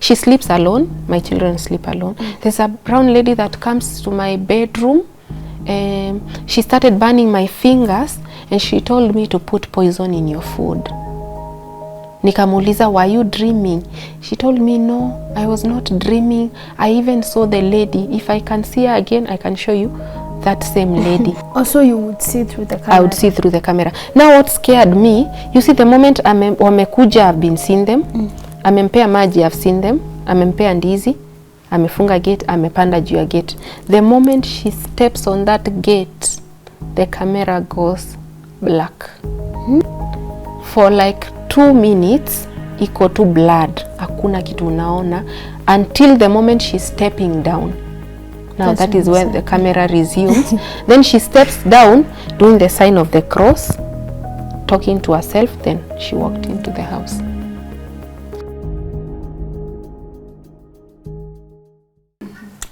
She sleeps alone. My children sleep alone. There's a brown lady that comes to my bedroom. She started burning my fingers and she told me to put poison in your food. Nikamuuliza, were you dreaming? She told me, no, I was not dreaming. I even saw the lady. If I can see her again, I can show you that same lady. Also, you would see through the camera? I would see through the camera. Now what scared me, you see, the moment wamekuja, I've been seeing them. Amempea maji, I've seen them. Amempea ndizi, amefunga gate, amepanda juu ya gate. The moment she steps on that gate, the camera goes black. For like 2 minutes, iko tu blood. Hakuna kitu unaona until the moment she's stepping down. Now that's that is where the camera resumes. Then she steps down, doing the sign of the cross, talking to herself. Then she walked into the house.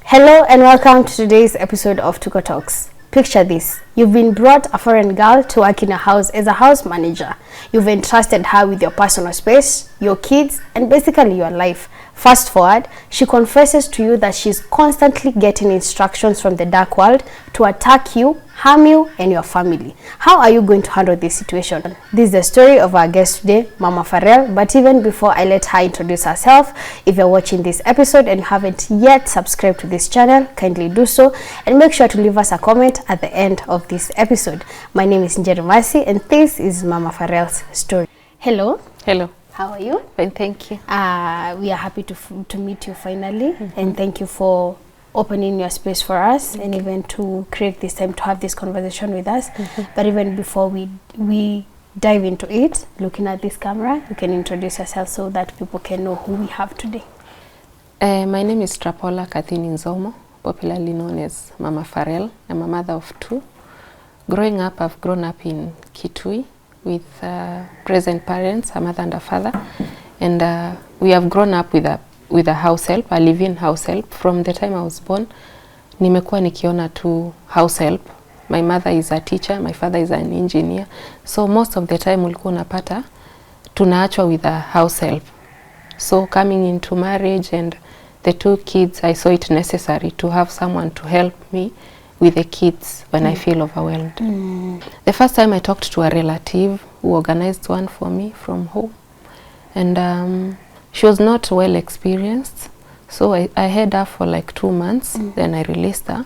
Hello and welcome to today's episode of Tuko Talks. Picture this. You've been brought a foreign girl to work in a house as a house manager. You've entrusted her with your personal space, your kids, and basically your life. Fast forward, she confesses to you that she's constantly getting instructions from the dark world to attack you, harm you, and your family. How are you going to handle this situation? This is the story of our guest today, Mama Pharrell. But even before I let her introduce herself, if you're watching this episode and you haven't yet subscribed to this channel, kindly do so and make sure to leave us a comment at the end of this episode. My name is Njeri Mercy and this is Mama Pharrell's story. Hello. Hello. How are you? Fine, thank you. We are happy to meet you finally, and thank you for opening your space for us and even to create this time to have this conversation with us. But even before we dive into it, looking at this camera, you can introduce yourself so that people can know who we have today. My name is Trapola Kathini Nzomo, popularly known as Mama Pharrell. I'm a mother of 2. Growing up, I've grown up in Kitui with present parents, a mother and a father, and we have grown up with a house help, a live-in house help. From the time I was born, nimekuwa nikiona tu house help. My mother is a teacher, my father is an engineer, so most of the time ulikuwa unapata tunaachwa with a house help. So coming into marriage and the 2 kids, I saw it necessary to have someone to help me with the kids when I feel overwhelmed. The first time I talked to a relative who organized one for me from home, and she was not well experienced, so I had her for like 2 months. Then I released her.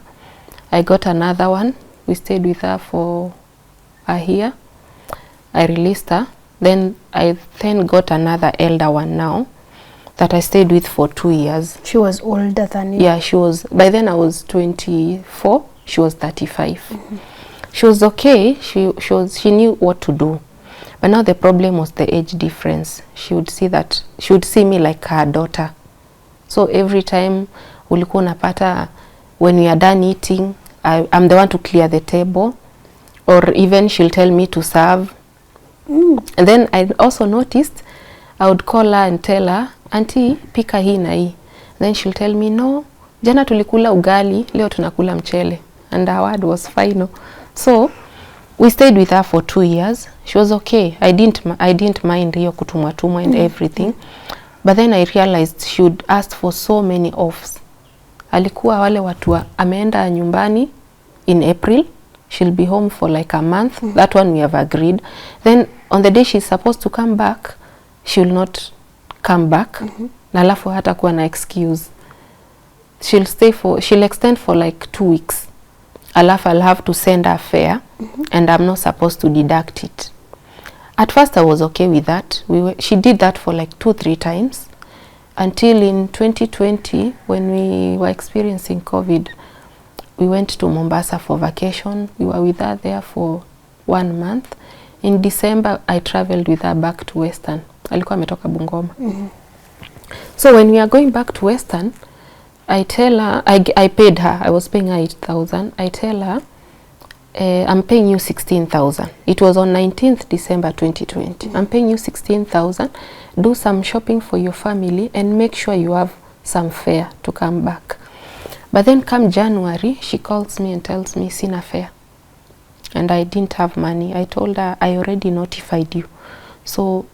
I got another one. We stayed with her for a year. I released her. Then I got another elder one now that I stayed with for 2 years. She was older than you? Yeah, she was. By then I was 24. She was 35. She was okay. She knew what to do. But now the problem was the age difference. She would see me like her daughter. So every time ulikuwa unapata when we are done eating, I'm the one to clear the table, or even she'll tell me to serve. And then I also noticed I would call her and tell her, "Auntie, pika hii na hii." Then she'll tell me, "No, jana tulikula ugali, leo tunakula mchele." And her word was final. So we stayed with her for 2 years. She was okay. I didn't mind hiyo kutumwa and everything. But then I realized she would ask for so many offs. Alikuwa wale watu ameenda nyumbani in April. She'll be home for like a month. That one we have agreed. Then on the day she's supposed to come back, she will not come back. Na alafu hata kuwa na excuse. She'll extend for like 2 weeks. Alafu I'll have to send her fare, and I'm not supposed to deduct it. At first I was okay with that. She did that for like 2-3 times until in 2020 when we were experiencing COVID. We went to Mombasa for vacation. We were with her there for 1 month. In December I traveled with her back to Western. Alikuwa ametoka Bungoma. So when we are going back to Western, I tell her, I paid her, I was paying her 8,000. I tell her, I'm paying you 16,000. It was on 19th December 2020. I'm paying you 16,000. Do some shopping for your family and make sure you have some fare to come back. But then come January, she calls me and tells me, sina fare. And I didn't have money. I told her, I already notified you. So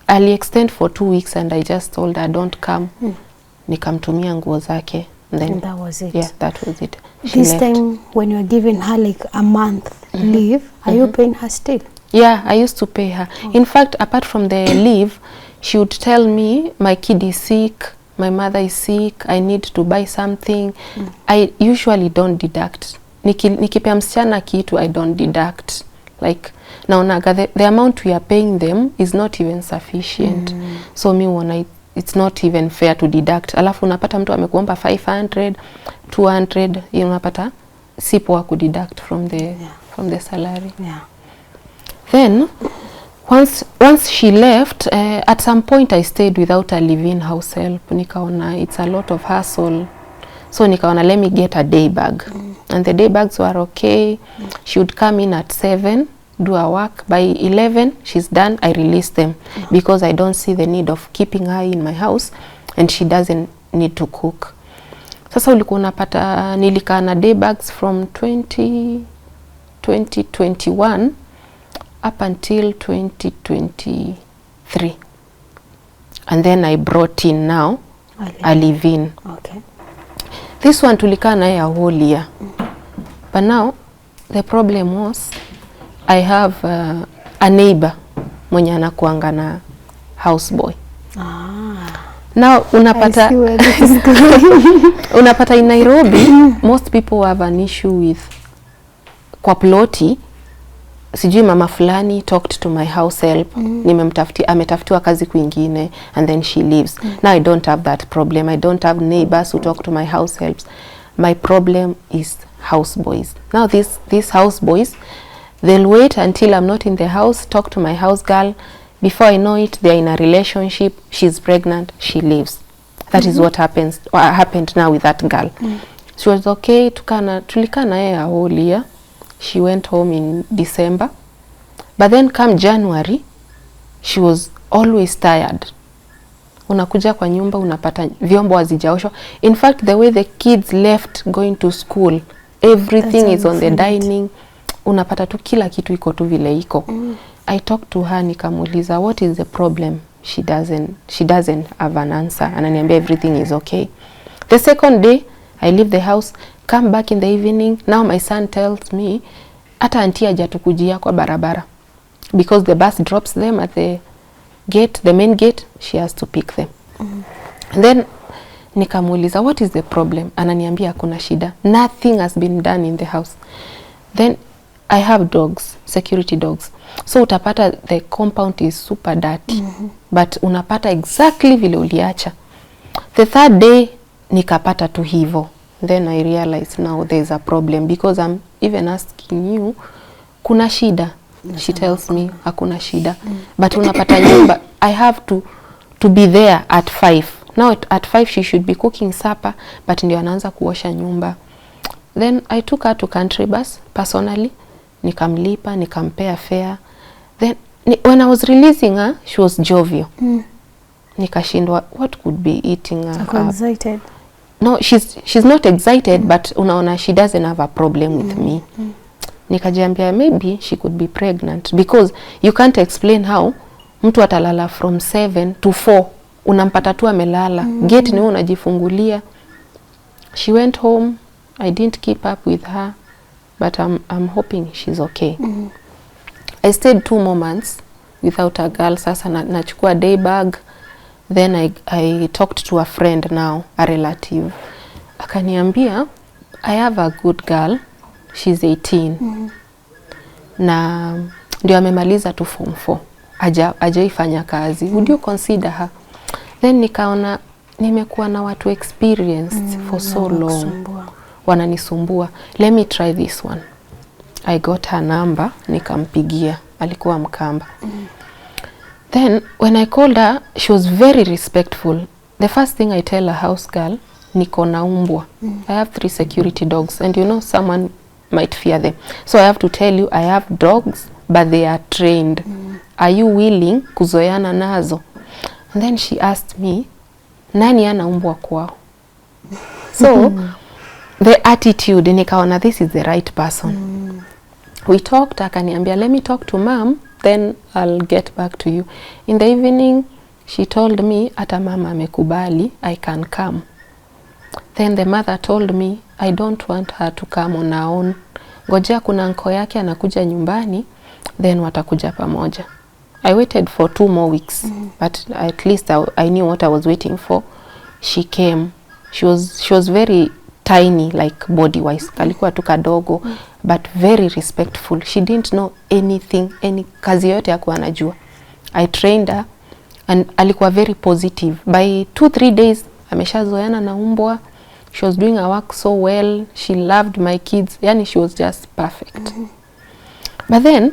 ali extend for 2 weeks and I just told her don't come. Nikamtumia nguo zake. And that was it. Yeah, that was it. She This left. time when you're giving her like a month leave, are you paying her still? Yeah, I used to pay her. In fact, apart from the leave, she would tell me my kid is sick, my mother is sick, I need to buy something. I usually don't deduct. Nikipea msichana kitu, I don't deduct. Like, naonaga the amount we are paying them is not even sufficient. So mi wana it's not even fair to deduct. Alafu unapata mtu amekuomba 500, 200, unapata si poa ku deduct from the salary. Yeah. Then once she left, at some point I stayed without a live-in house help. Nikaona it's a lot of hassle. So nikaona let me get a day bag. And the day bags were okay. She would come in at 7, do her work. By 11, she's done. I release them because I don't see the need of keeping her in my house and she doesn't need to cook. Sasa ulikuwa unapata nilikaa na day bags from 2021 up until 2023. And then I brought in now a live-in. Okay. This one tulikaa naye a whole year. But now the problem was I have a neighbor mwenye anakuanga na houseboy. Now unapata unapata in Nairobi most people have an issue with kwa ploti. Sijui mama fulani talked to my house help, ametafutiwa kazi kwingine and then she leaves. Now I don't have that problem. I don't have neighbors who talk to my house helps. My problem is houseboys. Now these houseboys, they'll wait until I'm not in the house, talk to my house girl. Before I know it, they're in a relationship, she's pregnant, she leaves. That is what happened now with that girl. She was okay, tulikaa naye a whole year. She went home in December. But then come January, she was always tired. Unakuja kwa nyumba, unapata vyombo hazijaoshwa. In fact, the way the kids left going to school, everything is on the dining. Unapata tu kila kitu iko tu vile iko. I talked to her, nikamuuliza, what is the problem? She doesn't have an answer. Ananiambia everything is okay. The second day, I leave the house, come back in the evening. Now my son tells me, hata auntie hajatukujia kwa barabara. Because the bus drops them at the gate, the main gate, she has to pick them. And then nikamuuliza, what is the problem? Ananiambia hakuna shida. Nothing has been done in the house. Then I have dogs, security dogs. So utapata the compound is super dirty. But unapata exactly vile uliacha. The third day, nikapata tu hivo. Then I realized now there's a problem because I'm even asking you, kuna shida? She tells me, hakuna shida. But unapata nyumba, I have to be there at 5. Now at 5 she should be cooking supper, but ndio anaanza kuosha nyumba. Then I took her to country bus personally. Nikamlipa, nikampea fare. Then when I was releasing her, she was jovial. Nikashindwa, what could be eating her up? Excited. No, she's not excited, but unaona she doesn't have a problem with me. Nikajiambia maybe she could be pregnant because you can't explain how mtu atalala from 7 to 4 unampata tu amelala. Gate ni unajifungulia. She went home. I didn't keep up with her, but I'm hoping she's okay. I stayed 2 more months without a girl. Sasa nachukua day bag. Then I talked to a friend now, a relative. Akaniambia, I have a good girl. She's 18. Na ndio amemaliza tu form 4. Hajaifanya kazi. Would you consider her? Then nikaona nimekuwa na watu experienced for so long. Wananisumbua. Let me try this one. I got her number, nikampigia. Alikuwa Mkamba. Then when I called her, she was very respectful. The first thing I tell a house girl, niko na umbwa. I have 3 security dogs and you know someone might fear them. So I have to tell you I have dogs but they are trained. Are you willing kuzoeana nazo? And then she asked me, nani ana umbwa kwao? So the attitude, nikaona this is the right person. We talked, akaniambia let me talk to mom then I'll get back to you. In the evening she told me hata mama amekubali, I can come. Then the mother told me I don't want her to come on her own. Ngojea kuna anko yake anakuja nyumbani, then watakuja pamoja. I waited for 2 more weeks, but at least I knew what I was waiting for. She came. She was very tiny, like body wise. Kalikuwa tu kadogo, but very respectful. She didn't know anything, kazi yote hakuwa anajua. I trained her and alikuwa very positive. By 2-3 days ameshazoeana na umbwa. She was doing her work so well. She loved my kids. Yani she was just perfect. But then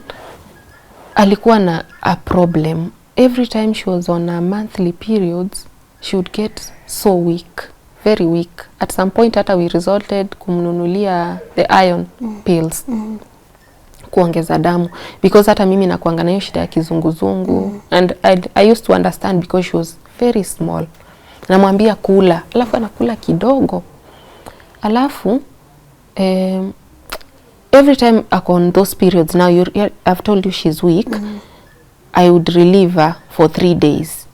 alikuwa na a problem. Every time she was on her monthly periods, she would get so weak, very weak. At some point hata we resorted kumnunulia the iron pills kuongeza damu, because hata mimi nakuanga na hiyo shida ya kizunguzungu. And I used to understand because she was very small. Namwambia kula, alafu anakula kidogo. Alafu every time on those periods, now I've told you she's weak, I would relieve her for 3 days.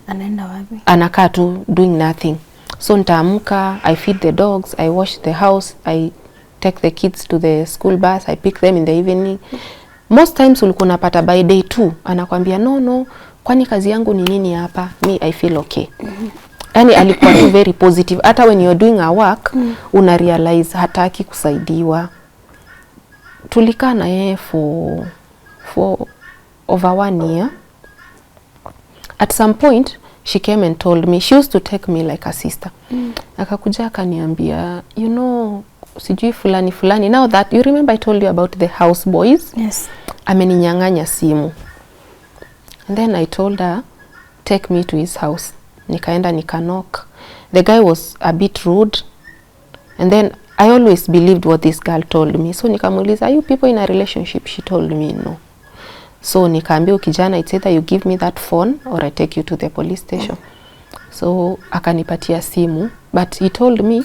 Anaenda wapi? Anakaa tu doing nothing. So nitaamka, I feed the dogs, I wash the house, I take the kids to the school bus, I pick them in the evening. Most times ulikuwa unapata by day 2 anakwambia no, kwani kazi yangu ni nini hapa? Me, I feel okay. Yani alikuwa very positive. Hata when you're doing a work, una realize hataki kusaidiwa. Tulikaa na yeye for over 1 year. At some point she came and told me, she used to take me like a sister. Akakuja akaniambia, you know, sijui fulani. Now that you remember I told you about the house boys? Yes. Ameninyang'anya simu. And then I told her, take me to his house. Nikaenda nikanock. The guy was a bit rude. And then I always believed what this girl told me. So nikamuuliza, are you people in a relationship? She told me no. So nikaambia kijana, it's either you give me that phone or I take you to the police station. So akanipatia simu, but he told me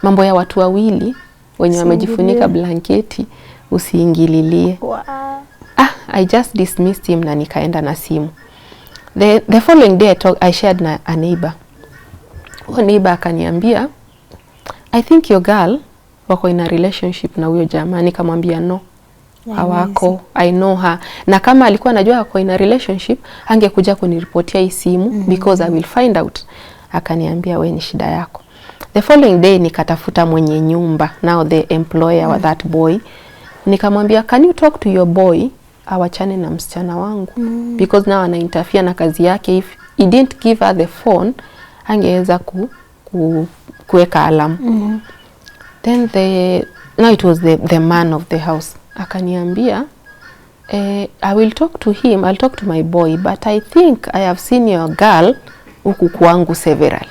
mambo ya watu wawili wenye wamejifunika blanketi usiingililie. Wow. I just dismissed him na nikaenda na simu. The following day I shared na a neighbor. Huyo neighbor akaniambia, I think your girl wako in a relationship na huyo jamaa. Nikamwambia no. Hawako, I know her. Na kama alikuwa anajua wako in a relationship, angekuja kuniripotia hii simu because I will find out. Akaniambia we ni shida yako. The following day nikatafuta mwenye nyumba, now the employer wa that boy. Nikamwambia, can you talk to your boy awachane na msichana wangu? Because now ana interfere na kazi yake. If he didn't give her the phone, angeweza kuweka alarm. Then now it was the man of the house. Akaniambia, I will talk to him, I'll talk to my boy, but I think I have seen your girl huku kwangu several.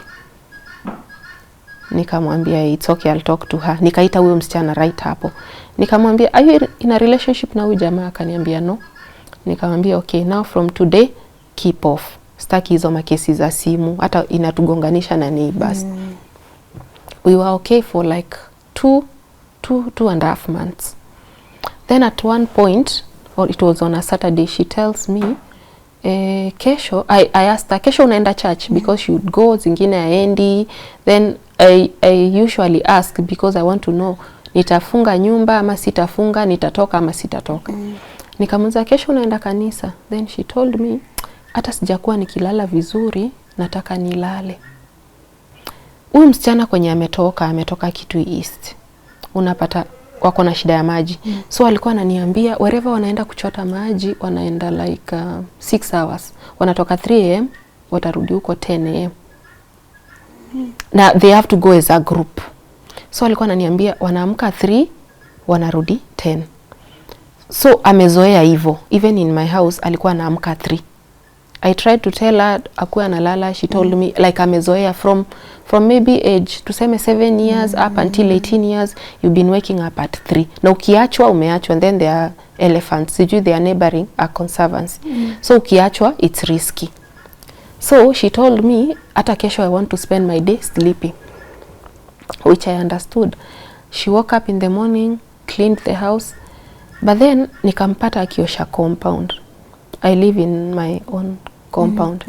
Nikamwambia, it's okay, I'll talk to her. Nikaita huyo msichana right hapo. Nikamwambia, are you in a relationship na huyo jamaa? Akaniambia no. Nikamwambia, okay, now from today keep off. Sitaki hizo makesi za simu, hata inatugonganisha na neighbors. We were okay for like 2.5 months. Then at one point, or it was on a Saturday, she tells me, kesho, I asked her, kesho unaenda church? Because she would go, zingine aendi. Then I usually ask because I want to know, nitafunga nyumba ama sitafunga, nitatoka ama sitatoka. Nikamuuliza, kesho unaenda kanisa? Then she told me, hata sijakuwa nikilala vizuri, nataka nilale. Huyu msichana kwenye ametoka Kitui East. Unapata wako na shida ya maji. So alikuwa ananiambia wherever wanaenda kuchota maji, wanaenda like 6 hours. Wanatoka 3 am, watarudi huko 10 am. Na they have to go as a group. So alikuwa ananiambia wanaamka 3, wanarudi 10. So amezoea hivyo. Even in my house alikuwa anaamka 3. I tried to tell her akuwa analala, she told me like amezoea from maybe age tuseme 7 years up until 18 years you've been waking up at 3. Na ukiachwa umeachwa, and then there are elephants, sijui they are neighboring a conservancy. So ukiachwa it's risky. So she told me hata kesho I want to spend my day sleeping, which I understood. She woke up in the morning, cleaned the house. But then nikampata akiosha compound. I live in my own compound.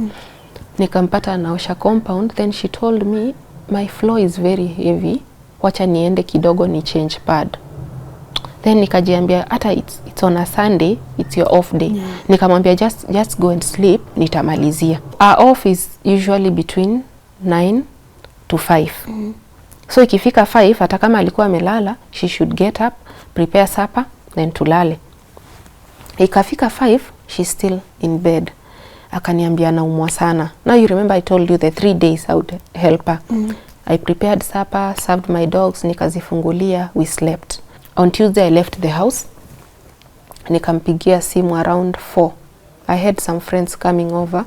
Nikampata anaosha compound, then she told me my floor is very heavy, wacha niende kidogo ni change pad. Then nikajiambia hata it's on a Sunday, it's your off day. Nikamwambia just go and sleep, nitamalizia. Our off is usually between 9 to 5. So ikifika 5, hata kama alikuwa amelala, she should get up, prepare supper, then tulale. Ikafika 5, she's still in bed. Akaniambia naumwa sana. Now you remember I told you the 3 days I would help her. I prepared supper, served my dogs, nikazifungulia, we slept. On Tuesday I left the house. Nikampigia simu around 4. I had some friends coming over.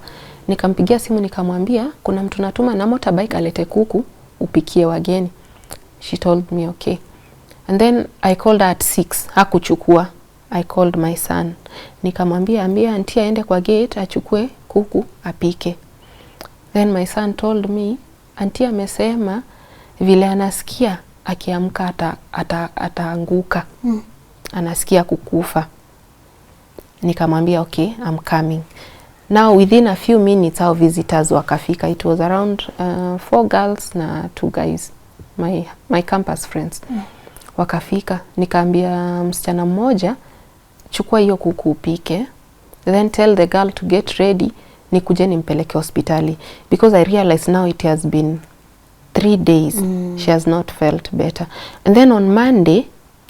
Nikampigia simu nikamwambia kuna mtu natuma na motorbike alete kuku upikie wageni. She told me okay. And then I called her at 6. Hakuchukua. I called my son. Nikamwambia ambia auntie aende kwa gate achukue kuku apike. Then my son told me auntie amesema vile anasikia akiamka ataanguka. Anasikia kukufa. Nikamwambia okay, I'm coming. Now within a few minutes our visitors wakafika. It was around 4 girls na 2 guys. My campus friends. Wakafika. Nikaambia msichana mmoja chukua hiyo kuku upike. Then tell the girl to get ready. Nikuje nimpeleke hospitali. Because I realized now it has been 3 days. She has not felt better. And then on Monday,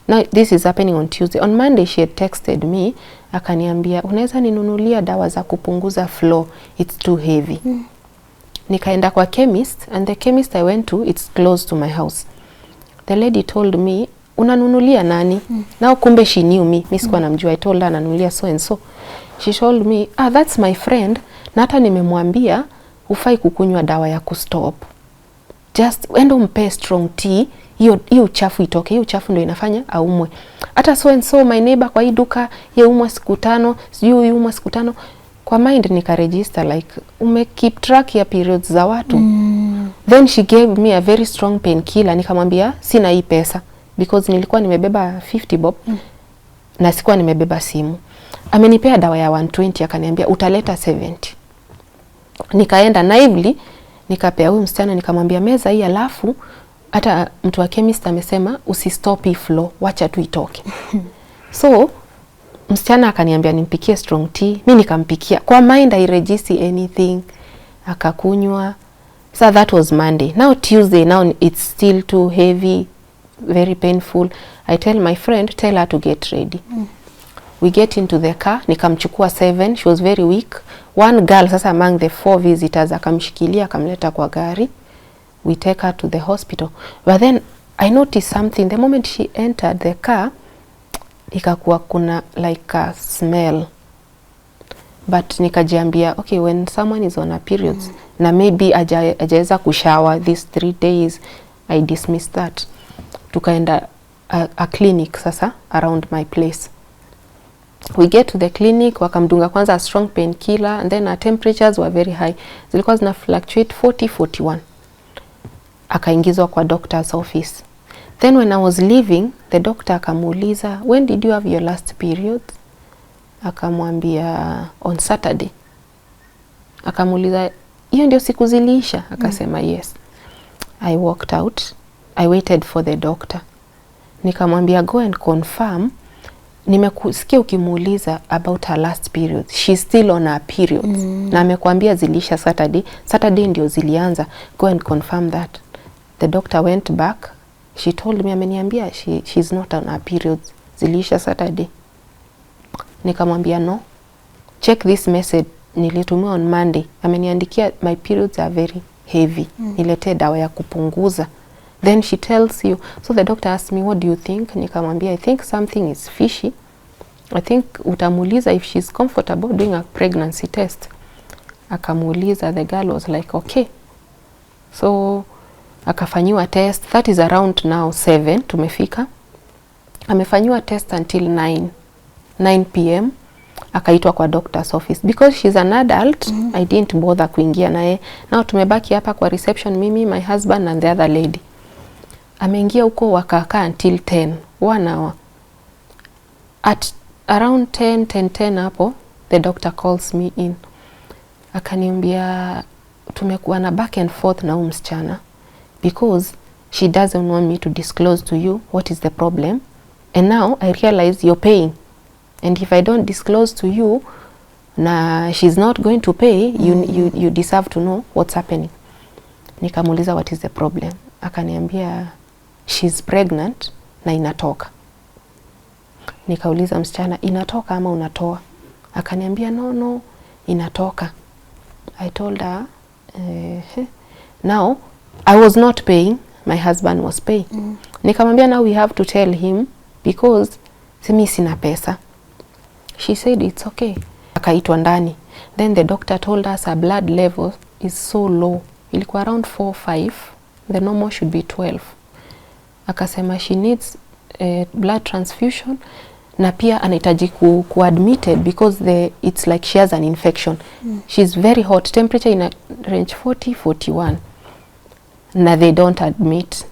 now this is happening on Tuesday. On Monday she had texted me. Akaniambia unaweza ninunulia dawa za kupunguza flow. It's too heavy. Nikaenda kwa chemist, and the chemist I went to, it's close to my house. The lady told me unanunulia nani? Now kumbe she knew me. Mimi sikuwa namjua. I told her nanunulia so and so. She told me that's my friend. Na hata nimemwambia hufai kukunywa dawa ya kustop. Just enda umpe strong tea, hiyo uchafu itoke. Hiyo uchafu ndio inafanya aumwe. Hata so and so my neighbor kwa hii duka yeye umwa siku 5, sijui umwa siku 5. Kwa mind nika register like keep track ya periods za watu. Then she gave me a very strong painkiller. Nikamwambia sina hii pesa because nilikuwa nimebeba 50 bob na sikuwa nimebeba simu. Amenipea dawa ya 120, akaniambia utaleta 70. Nikaenda naively nikapea huyu msichana, nikamwambia meza hii, alafu hata mtu wa chemist amesema usistop hii flow, wacha tu itoke. So msichana akaniambia nimpikie strong tea, mimi nikampikia. Kwa mind I register anything. Akakunywa. So that was Monday. Now Tuesday, now it's still too heavy, very painful. I tell my friend, tell her to get ready. We get into the car, nikamchukua 7, she was very weak. One girl sasa among the 4 visitors akamshikilia akamleta kwa gari. We take her to the hospital. But then I noticed something. The moment she entered the car, ikakuwa kuna like a smell. But nikajiambia okay, when someone is on a periods na maybe ajaweza kushower these 3 days, I dismiss that. Tukaenda a clinic sasa around my place. We get to the clinic, wakamdunga kwanza a strong painkiller, and then our temperatures were very high. Zilikuwa zina fluctuate 40-41. Akaingizwa kwa doctor's office. Then when I was leaving, the doctor akamuuliza, when did you have your last period? Akamwambia on Saturday. Akamuuliza hiyo ndio siku ziliisha? Akasema yes. I walked out. I waited for the doctor. Nikamwambia go and confirm. Nimekusikia ukimuuliza about her last period. She's still on her periods. Na amekwambia zilisha Saturday. Saturday ndio zilianza. Go and confirm that. The doctor went back. She told me, ameniambia she's not on her periods. Zilisha Saturday. Nikamwambia no. Check this message nilitumia on Monday. Ameniandikia my periods are very heavy. Niletee dawa ya kupunguza. Then she tells you. So the doctor asked me, what do you think? Nikamwambia, I think something is fishy. I think utamuuliza if she's comfortable doing a pregnancy test. Akamuuliza, the girl was like, okay. So akafanyiwa test. That is around now 7 tumefika. Amefanyiwa test until 9 p.m. Akaitwa kwa doctor's office. Because she's an adult, I didn't bother kuingia naye. Now tumebaki hapa kwa reception, mimi, my husband and the other lady. Ameingia huko wakakaa until 10, 1 hour. At around 10 hapo the doctor calls me in. Akaniambia tumekuwa na back and forth na msichana because she doesn't want me to disclose to you what is the problem, and now I realize you're paying, and if I don't disclose to you na she's not going to pay, you deserve to know what's happening. Nikamuuliza what is the problem. Akaniambia she's pregnant na inatoka. Nikauliza msichana, inatoka ama unatoa? Akaniambia no, inatoka. I told her now I was not paying, my husband was paying. Nikamwambia now we have to tell him because mimi sina pesa. She said it's okay. Akaitwa ndani. Then the doctor told us her blood level is so low. Ilikuwa around 4-5. The normal should be 12. Akasema she needs blood transfusion na pia anahitaji ku admitted because it's like she has an infection. She's very hot, temperature in a range 40-41. Na they don't admit.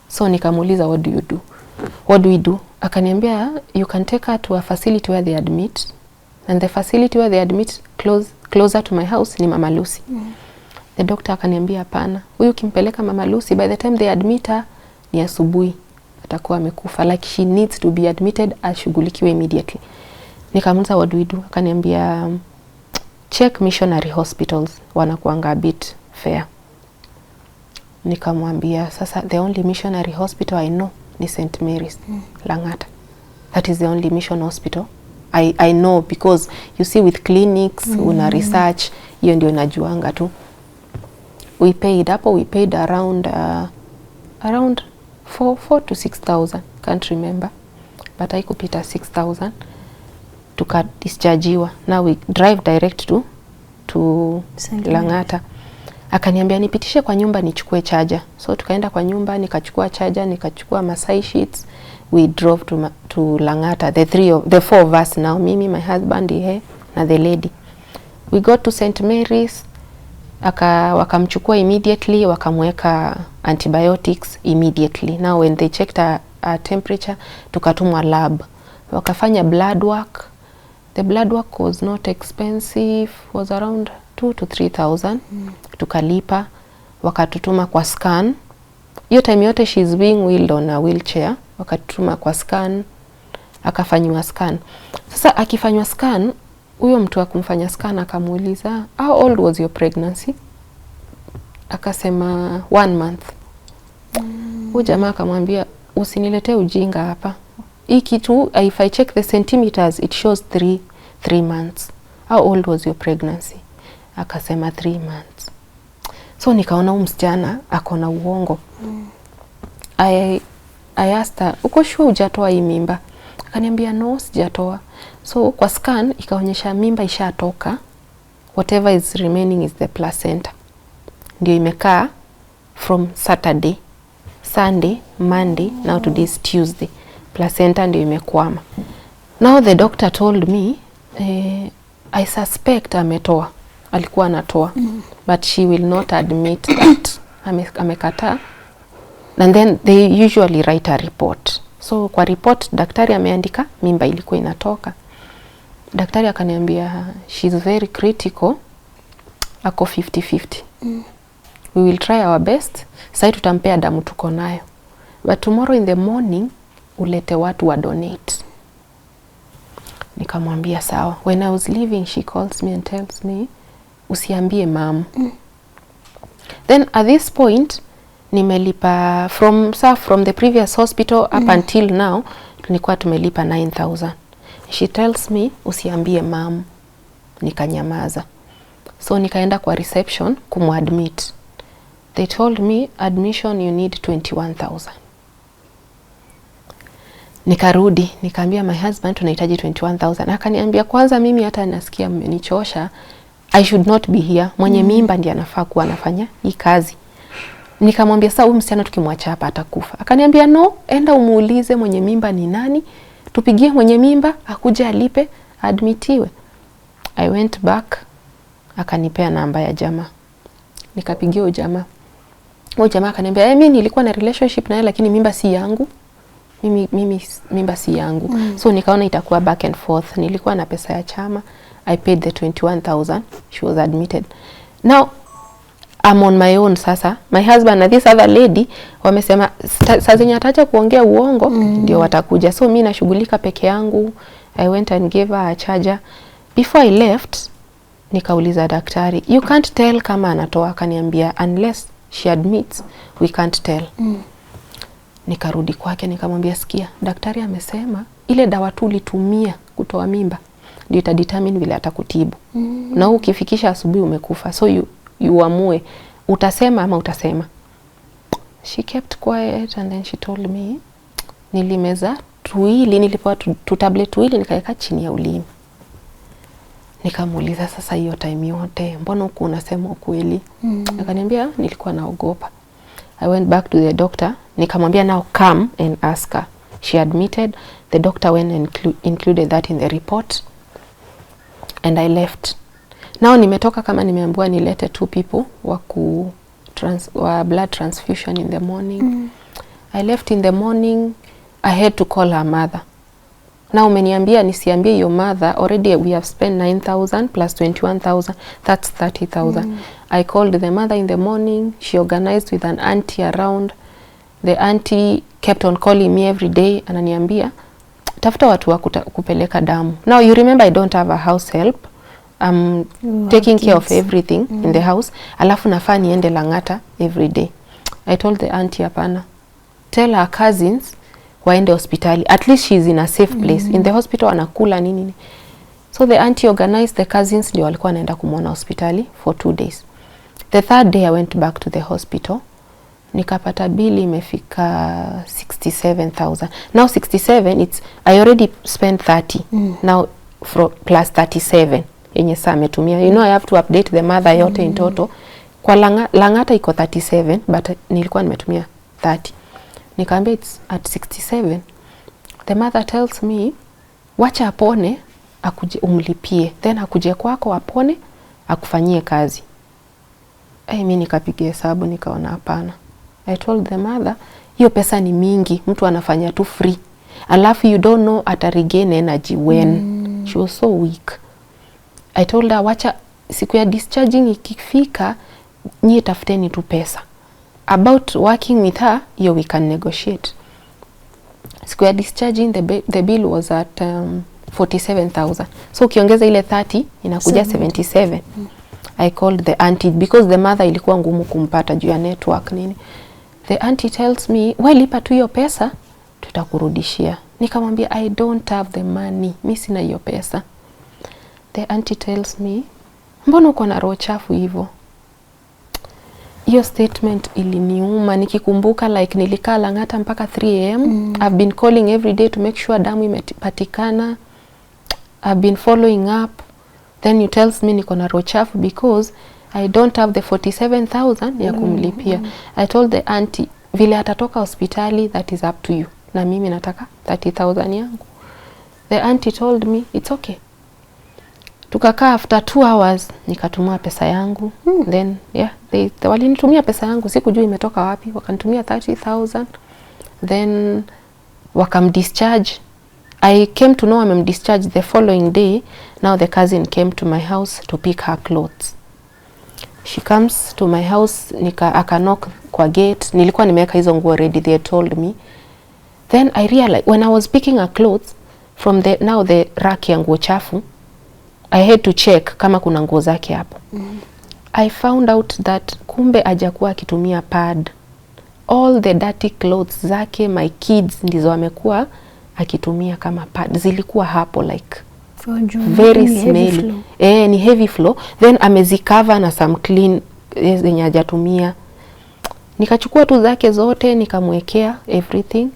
So nikamuuliza what do you do? What do we do? Akaniambia you can take her to a facility where they admit, and the facility where they admit closer to my house ni Mama Lucy. The doctor akaniambia hapana, huyu kimpeleka Mama Lucy by the time they admit her ni asubuhi atakuwa amekufa, like she needs to be admitted, ashughulikiwe immediately. Nikamuuliza what do we do? Akaniambia check missionary hospitals, wanakuanga a bit fair. Nikamwambia sasa the only missionary hospital I know ni St. Mary's Lang'ata. That is the only mission hospital I know, because you see with clinics una research, hiyo ndio najuanga tu. We paid around 4 to 6,000, can't remember, but haikupita 6,000 tukadischargiwa. Now we drive direct to Lang'ata. Akaniambia nipitishe kwa nyumba nichukue charger. So tukaenda kwa nyumba, nikachukua charger, nikachukua masai sheets. We drove to Lang'ata, the four of us now, mimi, my husband, na the lady. We got to St. Mary's, wakamchukua immediately, wakamweka antibiotics immediately. Now when they checked our temperature, tukatumwa lab. Wakafanya blood work. The blood work was not expensive, was around 2,000 to 3,000. Tukalipa, wakatutuma kwa scan. Hiyo time yote she's being wheeled on a wheelchair. Wakatutuma kwa scan, akafanywa scan. Sasa akifanywa scan, huyo mtu wa kumfanya scan akamuuliza, how old was your pregnancy? Akasema 1 month. Huyo jamaa akamwambia usiniletee ujinga hapa. Hii kitu, if I check the centimeters, it shows 3 months. How old was your pregnancy? Akasema 3 months. So nikaona huyu msichana akona uongo. I asked her, uko sure hujatoa hii mimba? Akaniambia no, sijatoa. So kwa scan ikaonyesha mimba ishatoka. Whatever is remaining is the placenta. Ndio imekaa from Saturday, Sunday, Monday, now today is Tuesday. Placenta ndio imekwama. Now the doctor told me, I suspect ametoa. Alikuwa anatoa. But she will not admit that. Amekataa. And then they usually write a report. So kwa report daktari ameandika mimba ilikuwa inatoka. Daktari akaniambia she's very critical. Ako 50-50. We will try our best. Sasa tutampea damu tuko nayo. But tomorrow in the morning ulete watu wa donate. Nikamwambia sawa. When I was leaving she calls me and tells me usiambie mom. Then at this point nimelipa from the previous hospital up until now tulikuwa tumelipa 9,000. She tells me usiambie mom. Nikanyamaza. So nikaenda kwa reception kumadmit. They told me admission you need 21,000. Nikarudi, nikaambia my husband tunahitaji 21,000. Akaniambia kwanza mimi hata nasikia mmenichosha. I should not be here. Mwenye mimba ndiye anafaa kuwa anafanya hii kazi. Nikamwambia sasa huyu msichana tukimwacha hapa atakufa. Akaniambia no, enda umuulize mwenye mimba ni nani. Tupigie mwenye mimba akuje alipe admitiwe. I went back, akanipea namba ya jamaa. Nikapigia huyo jamaa. Huyo jamaa akaniambia mimi nilikuwa na relationship naye lakini mimba si yangu. mimba si yangu. So nikaona itakuwa back and forth. Nilikuwa na pesa ya chama. I paid the 21,000. She was admitted. Now I'm on my own sasa. My husband and this other lady wamesema saa zenye atacha kuongea uongo ndio watakuja. So mimi nashughulika peke yangu. I went and gave her a charger. Before I left, nikauliza daktari, you can't tell kama anatoa. Akaniambia unless she admits, we can't tell. Nikarudi kwake nikamwambia, sikia, daktari amesema ile dawa tu ulitumia kutoa mimba ndio itadetermine vile atakutibu. Na ukifikisha asubuhi umekufa. So you amue utasema ama utasema. She kept quiet and then she told me, nilimeza tuili, nilipewa tu tablet tuili nikaweka chini ya ulimi. Nikamuuliza, sasa hiyo time yote mbona huko unasema ukweli? Akaniambia nilikuwa naogopa. I went back to the doctor, nikamwambia now come and ask her. She admitted. The doctor went and included that in the report and I left. Now nimetoka kama nimeambiwa nilete 2 people wa blood transfusion in the morning. I left in the morning. I had to call her mother. Now umeniambia nisiambie your mother, already we have spent 9,000 plus 21,000, that's 30,000. I called the mother in the morning. She organized with an auntie around. The auntie kept on calling me every day. Ananiambia, tafuta watu wa kupeleka damu. Now you remember I don't have a house help. I'm taking care of everything in the house. Alafu nafaa niende Lang'ata every day. I told the auntie, hapana, tell her cousins waende hospitali. At least she's in a safe place. In the hospital anakula nini. So the auntie organized the cousins, ndio walikuwa naenda kumuona hospitali for 2 days. The 3rd day I went back to the hospital. Nikapata bili imefika 67,000. Now 67, it's I already spent 30. Now plus 37 yenye saa ametumia. You know I have to update the mother yote in total. Kwa Lang'ata iko 37 but nilikuwa nimetumia 30. Nikaambia it's at 67. The mother tells me, wacha apone akuje umlipie, then akuje kwako apone akufanyie kazi. Mimi nikapiga hesabu nikaona hapana. I told the mother, hiyo pesa ni mingi, mtu anafanya tu free. Alafu you don't know ata regain energy when. She was so weak. I told her, wacha siku ya discharging ikifika, nyie tafuteni tu pesa. About working with her, we can negotiate. Siku ya discharging, the bill was at 47,000. So ukiongeza ile 30 inakuja 77. I called the auntie because the mother ilikuwa ngumu kumpata juu ya network nini. The auntie tells me, wewe lipa tu hiyo pesa tutakurudishia. Nikamwambia I don't have the money. Mimi sina hiyo pesa. The auntie tells me, mbona uko na roho chafu hivyo? Hiyo statement iliniuma nikikumbuka, like nilikaa Lang'ata mpaka 3 am. I've been calling every day to make sure damu imepatikana. I've been following up. Then you tells me niko na roho chafu because I don't have the 47,000 ya kumlipia. I told the auntie, vile atatoka hospitali, that is up to you. Na mimi nataka 30,000 yangu. The auntie told me, it's okay. Tukakaa after 2 hours, nikatumia pesa yangu. Then, they walinitumia pesa yangu. Sikujua imetoka wapi. Wakanitumia 30,000. Then, wakamdischarge. I came to know I'm discharged the following day. Now the cousin came to my house to pick her clothes. She comes to my house, aka knock kwa gate. Nilikuwa nimeweka hizo nguo ready, they told me. Then I realized when I was picking her clothes from the rack ya nguo chafu, I had to check kama kuna nguo zake hapo. I found out that kumbe hajakuwa akitumia pad. All the dirty clothes zake, my kids, ndizo amekuwa akitumia kama pad. Zilikuwa hapo like very smelly. Ni heavy flow. Then amezikava na some clean zenye hajatumia. Nikachukua tu zake zote nikamwekea everything.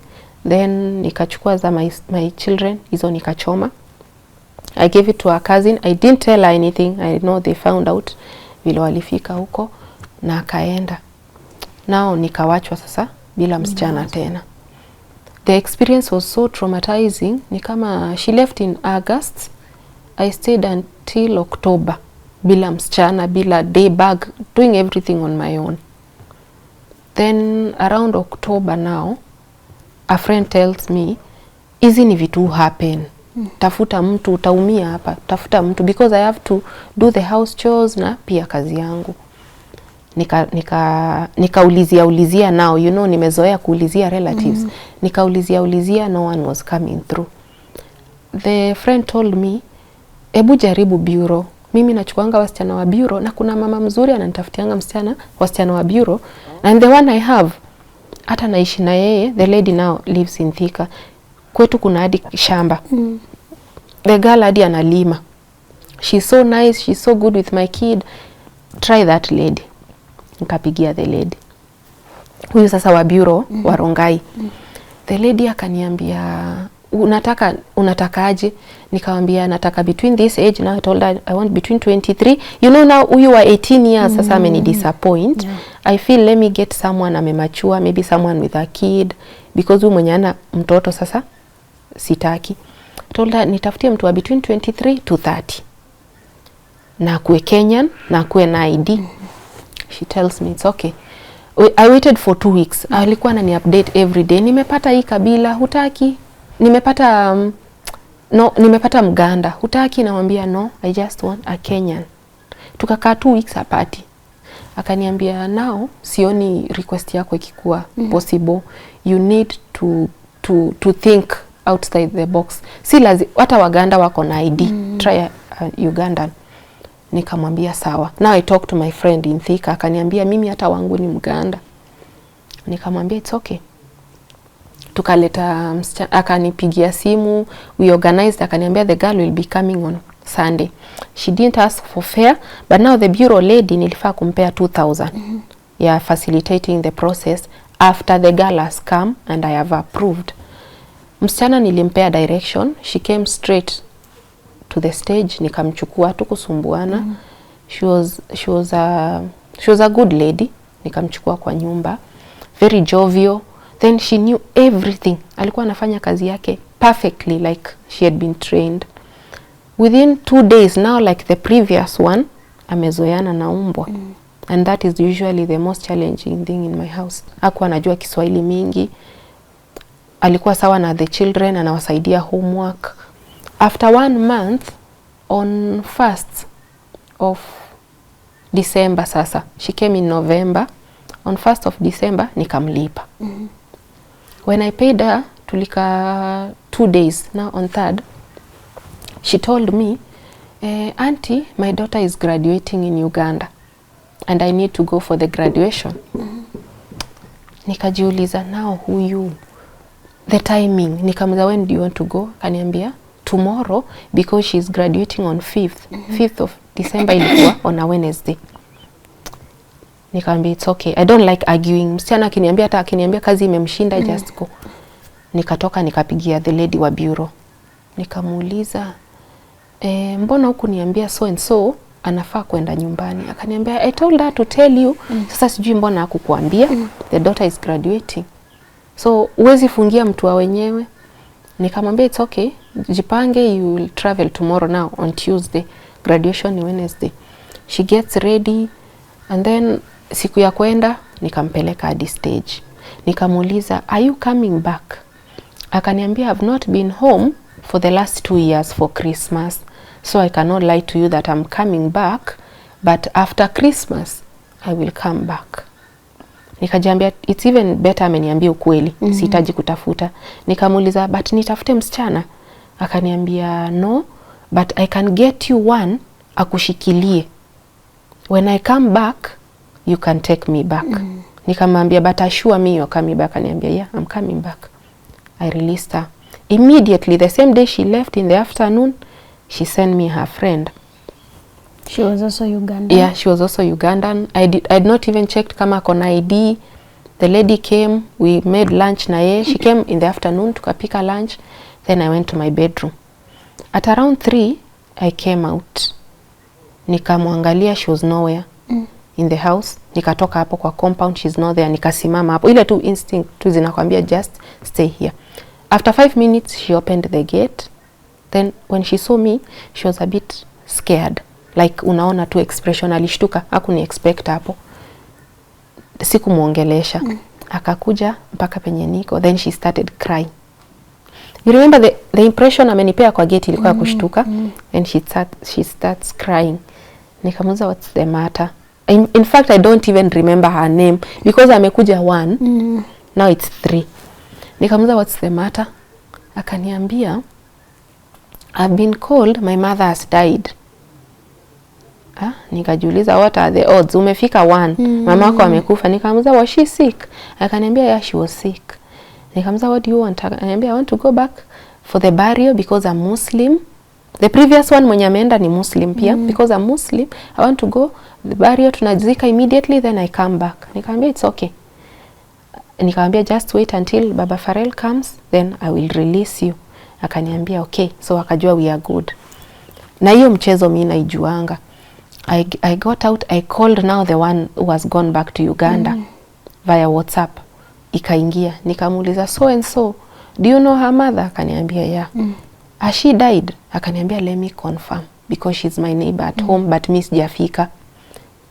Then nikachukua za my children, hizo nikachoma. I gave it to her cousin. I didn't tell her anything. I know they found out vile walifika huko na akaenda. Now nikawachwa sasa bila msichana tena. The experience was so traumatizing. Ni kama she left in August. I stayed until October. Bila msichana, bila day bag, doing everything on my own. Then around October now, a friend tells me hizi ni vitu happen. Tafuta mtu, utaumia hapa, tafuta mtu, because I have to do the house chores na pia kazi yangu. Nikaulizia now, you know, nimezoea kuulizia relatives. Nikaulizia, no one was coming through. The friend told me, ebu jaribu bureau. Mimi nachukuanga wasichana wa bureau, na kuna mama mzuri ananitafutianga wasichana wa bureau, and the one I have, hata naishi na yeye, the lady now lives in Thika. Kwetu kuna hadi shamba. The girl hadi analima. She's so nice, she's so good with my kid. Try that lady. Nikapigia the lady. Huyu sasa wa bureau, wa Rongai. The lady akaniambia, unataka aje? Nikamwambia nataka between this age. Now I told her I want between 23. You know, now huyu wa 18 years sasa ameni disappoint. I feel let me get someone amemachua, maybe someone with a kid, because huyu mwenye ana mtoto sasa sitaki. Told her nitafutie mtu wa between 23 to 30. Na kuwe Kenyan, na kuwe na ID. She tells me it's okay. I waited for 2 weeks. Alikuwa anani update every day. Nimepata hii kabila, hutaki? Nimepata nimepata Mganda, hutaki? Namwambia no, I just want a Kenyan. Tukakaa 2 weeks apart. Akaniambia now sioni request yako ikikuwa possible. You need to think outside the box. Si lazima hata Waganda wako na ID. Try Ugandan. Nikamwambia sawa. Now I talk to my friend in Thika. Akaniambia mimi hata wangu ni Mganda. Nikamwambia it's okay. Tukaleta akanipigia simu, we organized. Akaniambia the girl will be coming on Sunday. She didn't ask for fare, but now the bureau lady nilifaa kumpea 2,000. Yeah, facilitating the process after the girl has come and I have approved. Msichana nilimpea direction. She came straight to the stage. Nikamchukua, tukusumbuana. She was a good lady. Nikamchukua kwa nyumba, very jovial. Then she knew everything. Alikuwa anafanya kazi yake perfectly like she had been trained. Within 2 days now, like the previous one, amezoeana na umbwa. And that is usually the most challenging thing in my house. Hakuwa anajua Kiswahili mingi. Alikuwa sawa na the children, anawasaidia homework. After 1 month, on 1st of December sasa, she came in November. On 1st of December, nikamlipa. When I paid her, tulika 2 days. Now on 3rd, she told me, Auntie, my daughter is graduating in Uganda and I need to go for the graduation. Nikajiuliza, now huyu, the timing. Nikamuza, when do you want to go? Kaniambia, tomorrow, because she's graduating on 5th. 5th of December ilikuwa on a Wednesday. Nikamwambia it's okay. I don't like arguing. Msichana akiniambia, hata akiniambia kazi imemshinda, just go. Nikatoka nikapigia the lady wa bureau. Nikamuuliza, mbona huku niambia so and so anafaa kwenda nyumbani? Akaniambia I told her to tell you. Sasa sijui mbona hakukuambia. The daughter is graduating. So uwezi fungia mtu wa wenyewe. Nikamwambia it's okay. Jipange, you will travel tomorrow now on Tuesday. Graduation ni Wednesday. She gets ready and then siku ya kwenda nikampeleka hadi stage. Nikamuuliza, are you coming back? Akaniambia, I've not been home for the last 2 years for Christmas. So I cannot lie to you that I'm coming back, but after Christmas I will come back. Nikajiambia it's even better ameniambia ukweli. Sihitaji kutafuta. Nikamuuliza, but nitafute msichana? Akaniambia no, but I can get you one akushikilie. When I come back, you can take me back. Nikamwambia, but assure me you're coming back. Akaniambia, yeah, I'm coming back. I released her. Immediately, the same day she left in the afternoon, she sent me her friend. She was also Ugandan? Yeah, she was also Ugandan. I'd not even checked kama kona ID. The lady came, we made lunch na ye. She came in the afternoon, tukapika lunch. Then I went to my bedroom. At around 3, I came out. Nikamwangalia, she was nowhere in the house. Nikatoka hapo kwa compound, she's not there. Nikasimama hapo. Ile tu instinct tu zinakwambia just stay here. After 5 minutes, she opened the gate. Then when she saw me, she was a bit scared. Like unaona tu expression, alishtuka, hakuni expect hapo. Sikumuongelesha. Akakuja mpaka penye niko, then she started crying. You remember the impression amenipea kwa gate ilikuwa kushtuka, and she starts crying. Nikamuuliza what's the matter. In fact I don't even remember her name because amekuja 1, now it's 3. Nikamuuliza what's the matter. Akaniambia I've been called, my mother has died. Nikajiuliza what are the odds, umefika 1, mamako amekufa. Nikamuuliza was she sick? Akaniambia yeah, she was sick. Nikamuuliza what do you want? Akaniambia I want to go back for the burial because I'm Muslim. The previous one mwenye ameenda ni Muslim pia, because I'm Muslim. I want to go the burial, tunazika immediately then I come back. Nikamwambia it's okay. Nikamwambia just wait until Baba Farel comes then I will release you. Akaniambia okay. So akajua we are good. Na hiyo mchezo mimi naijuanga. I got out, I called now the one who has gone back to Uganda via WhatsApp. Ikaingia, nikamuuliza so and so, do you know her mother? Akaniambia yeah. Has she died? Akaniambia let me confirm because she's my neighbor at home but miss sijafika.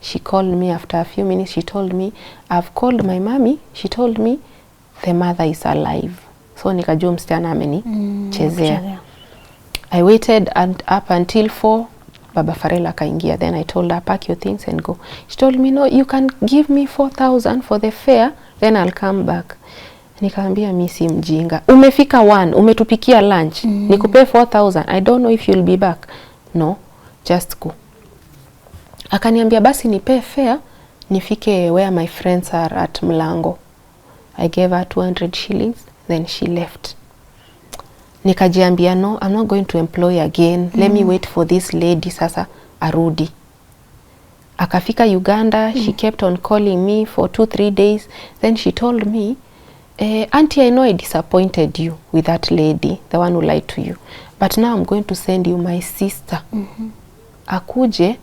She called me after a few minutes, she told me I've called my mommy, she told me the mother is alive. So nikajua msichana amenichezea. I waited up until 4. Baba Farel akaingia, then I told her pack your things and go. She told me no, you can give me 4,000 for the fare then I'll come back. Nikamwambia mimi si mjinga. Umefika 1, umetupikia lunch. Nikupe 4,000. I don't know if you'll be back. No, just go. Akaniambia basi nipe fare nifike where my friends are at Mlango. I gave her 200 shillings then she left. Nikajiambia no, I'm not going to employ again. Let me wait for this lady sasa arudi. Akafika Uganda, she kept on calling me for 2-3 days. Then she told me, Auntie, I know I disappointed you with that lady, the one who lied to you. But now I'm going to send you my sister. Akuje,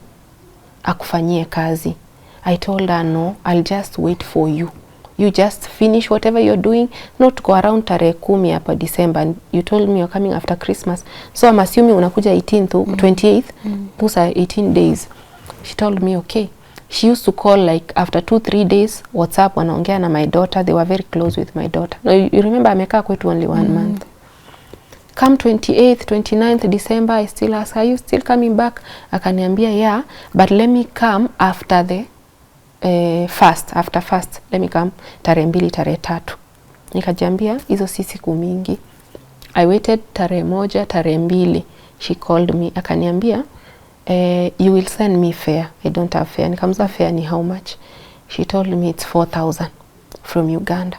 akufanyie kazi. I told her no, I'll just wait for you. You just finish whatever you're doing, not go around tarehe 10 hapa December. And you told me you're coming after Christmas. So I'm assuming unakuja 18th to 28th. Those are 18 days. She told me okay. She used to call like after 2-3 days WhatsApp wanaongea na my daughter. They were very close with my daughter. No, you remember amekaa kwetu only 1 month. Come 28th, 29th December, I still ask, are you still coming back? Akaniambia yeah, but let me come after the after fast. Let me come tarehe 2, tarehe 3. Nikajiambia hizo si siku mingi. I waited tarehe 1, tarehe 2. She called me akaniambia you will send me fare. I don't have fare. Nikamza fare ni how much? She told me it's 4,000 from Uganda.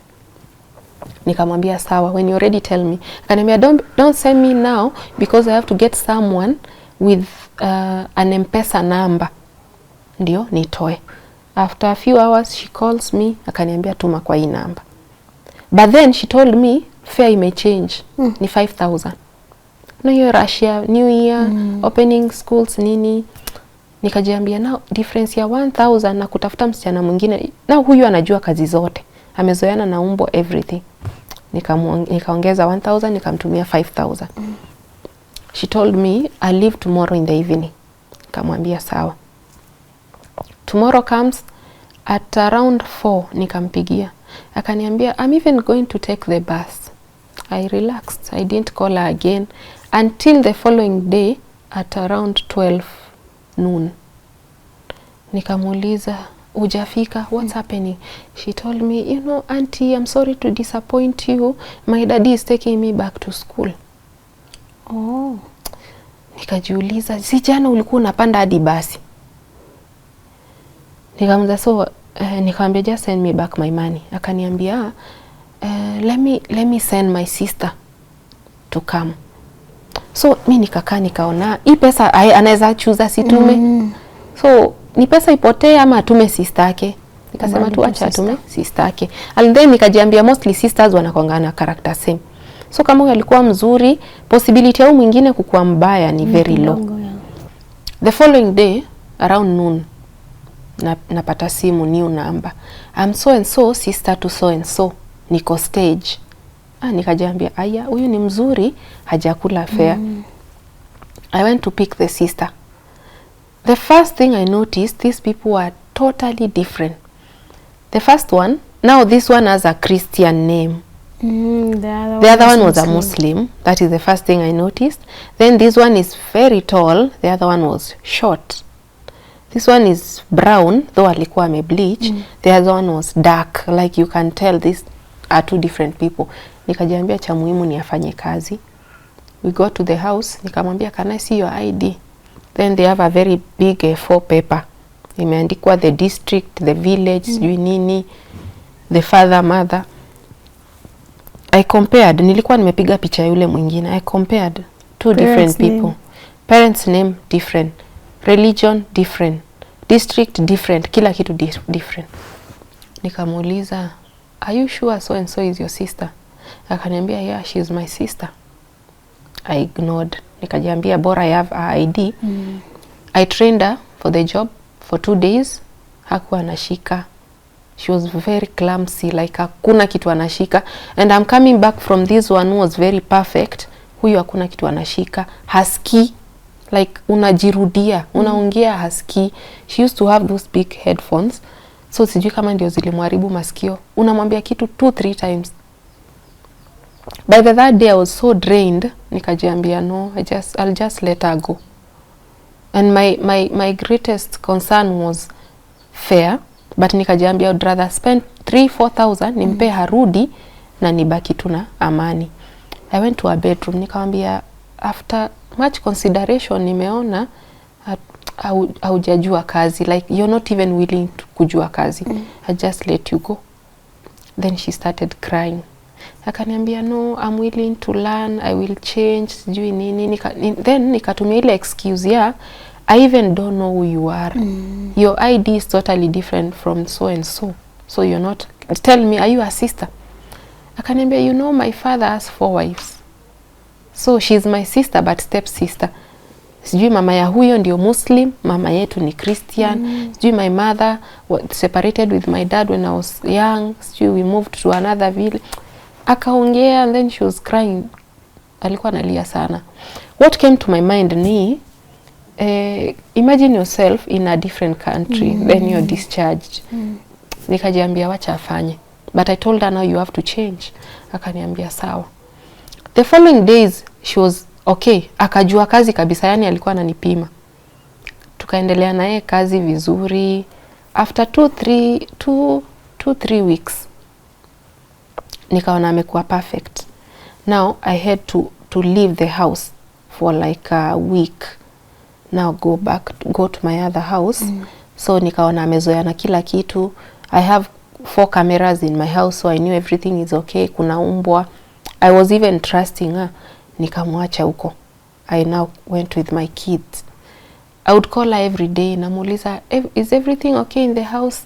Nikamwambia sawa, when you already tell me. Akaniambia don't send me now because I have to get someone with an M-Pesa number ndio nitoe. After a few hours she calls me akaniambia tuma kwa hii namba. But then she told me fare may change. Ni 5,000. No, hiyo Russia New Year opening schools nini. Nikajiambia now difference ya 1,000 na kutafuta msichana mwingine. Na huyu anajua kazi zote. Amezoeana na umbo everything. Nikaongeza 1,000 nikamtumia 5,000. She told me I'll leave tomorrow in the evening. Nikamwambia sawa. Tomorrow comes at around 4 nikampigia. Akaniambia I'm even going to take the bus. I relaxed. I didn't call her again until the following day at around 12 noon. Nikamuuliza hujafika, what's happening? She told me, you know auntie, I'm sorry to disappoint you. My daddy is taking me back to school. Oh. Nikajiuliza, si jana ulikuwa unapanda hadi basi? Nikamuuliza so nikamwambia just send me back my money. Akaniambia let me send my sister to come. So mimi nikakaa nikaona hii pesa anaweza choose situme. So ni pesa ipotee ama atume sister yake. Nikasema tu acha atume sister yake. And then nikajiambia mostly sisters wanakongana character same. So kama huyo alikuwa mzuri, possibility au mwingine kukua mbaya ni very low. The following day around noon napata simu new number. I'm so and so sister to so and so. Niko stage. Nikajiambia aya huyu ni mzuri hajakula fare. I went to pick the sister. The first thing I noticed, these people were totally different. The first one now this one has a Christian name. The other one was a Muslim. That is the first thing I noticed. Then this one is very tall. The other one was short. This one is brown, though alikuwa amebleach. The other one was dark. Like you can tell these are two different people. Nikajiambia cha muhimu ni afanye kazi. We got to the house. Nikamwambia, can I see your ID? Then they have a very big A4 paper. Imeandikwa the district, the village, sijui nini, the father, mother. I compared. Nilikuwa nimepiga picha yule mwingine. I compared two different people. Parents name different. Religion different. District different. Kila kitu different. Nikamuuliza, are you sure so and so is your sister? Akaniambia, yeah, she is my sister. I ignored. Nikajiambia bora I have her ID. I trained her for the job for 2 days. Hakuwa anashika. She was very clumsy, like hakuna kitu anashika. And I'm coming back from this one who was very perfect. Huyu hakuna kitu anashika. Husky, like unajirudia, unaongea husky. She used to have those big headphones. So sijui kama ndio zilimharibu masikio. Unamwambia kitu 2-3 times. By the third day I was so drained. Nikajiambia no, I'll just let her go. And my greatest concern was fare. But nikajiambia I'd rather spend 3,000-4,000 nimpe harudi na nibaki tu na amani. I went to her bedroom. Nikamwambia after much consideration nimeona haujajua kazi. Like you're not even willing to kujua kazi. I just let you go. Then she started crying. Akaniambia no, I'm willing to learn, I will change, sijui nini. Then nikatumia ile excuse ya I even don't know who you are. Your ID is totally different from so and so. So you're not, tell me, are you a sister? Akaniambia, you know my father has 4 wives. So she's my sister but step sister. Sijui mama ya huyo ndio Muslim, mama yetu ni Christian. Sijui my mother was separated with my dad when I was young. Sijui we moved to another village. Akaongea and then she was crying. Alikuwa analia sana. What came to my mind ni imagine yourself in a different country, then you're discharged. Nikajiambia wacha afanye. But I told her now you have to change. Akaniambia sawa. The following days she was okay. Akajua kazi kabisa, yani alikuwa ananipima. Tukaendelea naye kazi vizuri. After 2-3 weeks nikaona amekuwa perfect. Now I had to leave the house for like a week. Now go to my other house. So nikaona amezoea na kila kitu. I have 4 cameras in my house, so I knew everything is okay. Kuna umbwa. I was even trusting her. Nikamwacha huko. I now went with my kids. I would call her every day. Namuuliza, is everything okay in the house?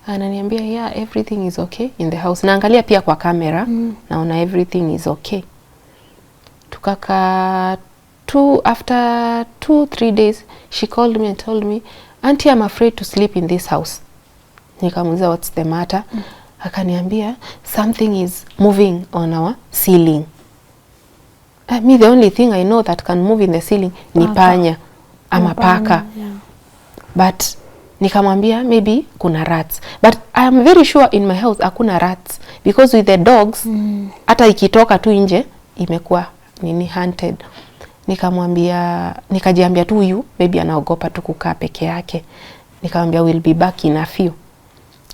Ananiambia, yeah, everything is okay in the house. Naangalia pia kwa kamera. Naona everything is okay. Tukaka after 2-3 days, she called me and told me, Auntie, I'm afraid to sleep in this house. Nikamuuliza, what's the matter? Akaniambia, something is moving on our ceiling. Me, the only thing I know that can move in the ceiling ni panya ama paka. But nikamwambia maybe kuna rats. But I am very sure in my house hakuna rats. Because with the dogs, hata ikitoka tu nje, imekuwa hunted. Nikajiambia tu huyu maybe anaogopa tu kukaa peke yake. Nikamwambia we'll be back in a few.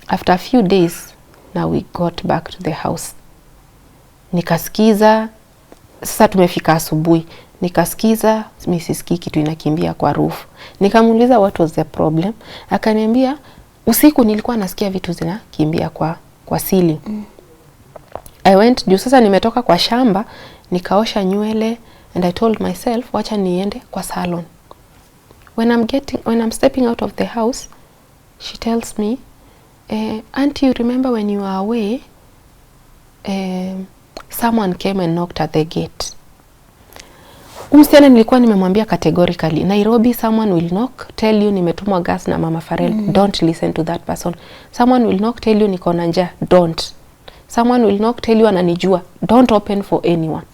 After a few days, now we got back to the house. Nikasikiza, sasa tumefika asubuhi. Nikasikiza, misisikii kitu inakimbia kwa roof. Nikamuuliza what was the problem? Akaniambia usiku nilikuwa nasikia vitu zinakimbia kwa ceiling. I went, juu sasa nimetoka kwa shamba, nikaosha nywele and I told myself wacha niende kwa salon. When I'm stepping out of the house, she tells me, Auntie, you remember when you were away, someone came and knocked at the gate. Msichana nilikuwa nimemwambia categorically, Nairobi someone will knock, tell you nimetumwa gas na Mama Farel, don't listen to that person. Someone will knock, tell you niko na njaa, don't. Someone will knock, tell you ananijua, don't open for anyone.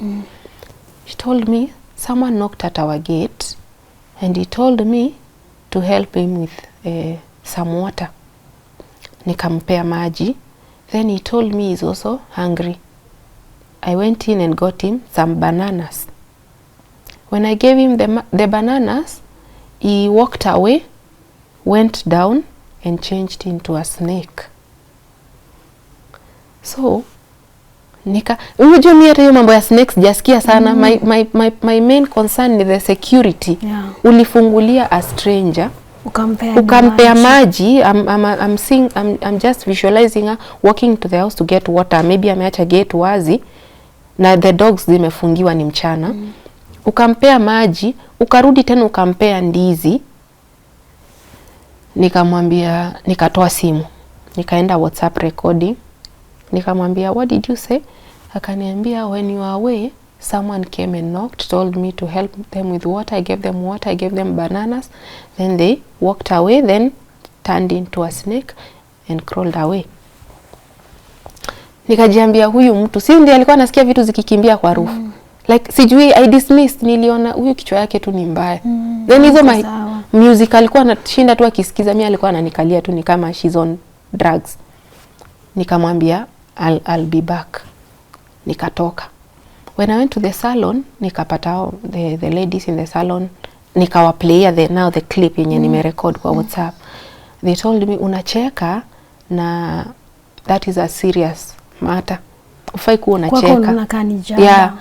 She told me someone knocked at our gate and he told me to help him with some water. Nikampea maji Then he told me he's also hungry. I went in and got him some bananas. When I gave him the bananas, he walked away, went down and changed into a snake. So unajua mimi hata hiyo mambo ya snakes jasikia sana. My main concern is the security. Ulifungulia a stranger, ukampea maji. I'm just visualizing her walking to the house to get water. Maybe ameacha gate wazi na the dogs zimefungiwa, ni mchana. Ukampea maji, ukarudi tena ukampea ndizi. Nikamwambia, nikatoa simu, nikaenda WhatsApp recording, nikamwambia, what did you say? Akaniambia, when you are away, someone came and knocked, told me to help them with water. I gave them water, I gave them bananas. Then they walked away, then turned into a snake and crawled away. Nikajiambia huyu mtu, si ndiye alikuwa anasikia vitu zikikimbia kwa roof. Like sijui, I dismissed, niliona huyu kichwa yake tu ni mbaya. Then hizo music alikuwa anashinda tu akisikiza, mimi alikuwa ananikalia tu ni kama she's on drugs. Nikamwambia I'll be back. Nikatoka. When I went to the salon, nikapata the ladies in the salon, nikawaplaya the clip yenye nimerecord kwa WhatsApp. They told me, unacheka na that is a serious matter. Ufai kuwa unacheka. Yeah.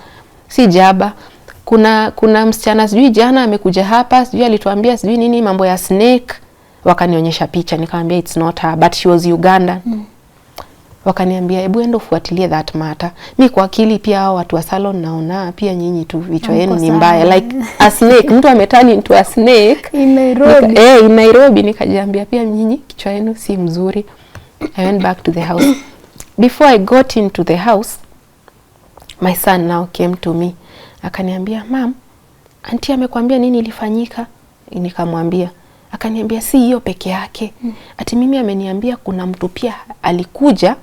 Si jaba. Kuna msichana sijui jana amekuja hapa, sijui alituambia sijui nini mambo ya snake. Wakanionyesha picha, nikamwambia it's not her, but she was Ugandan. Wakaniambia hebu enda ufuatilie that matter. Mimi kwa akili pia hao watu wa salon naona pia nyinyi tu vichwa yenu ni mbaya. Like a snake, mtu ametani into a snake in Nairobi. In Nairobi. Nikajiambia pia nyinyi kichwa yenu si mzuri. I went back to the house. Before I got into the house, my son now came to me. Akaniambia, "Mom, auntie amekwambia nini ilifanyika?" Nikamwambia. Akaniambia si hiyo peke yake. Ati mimi ameniambia kuna mtu pia alikuja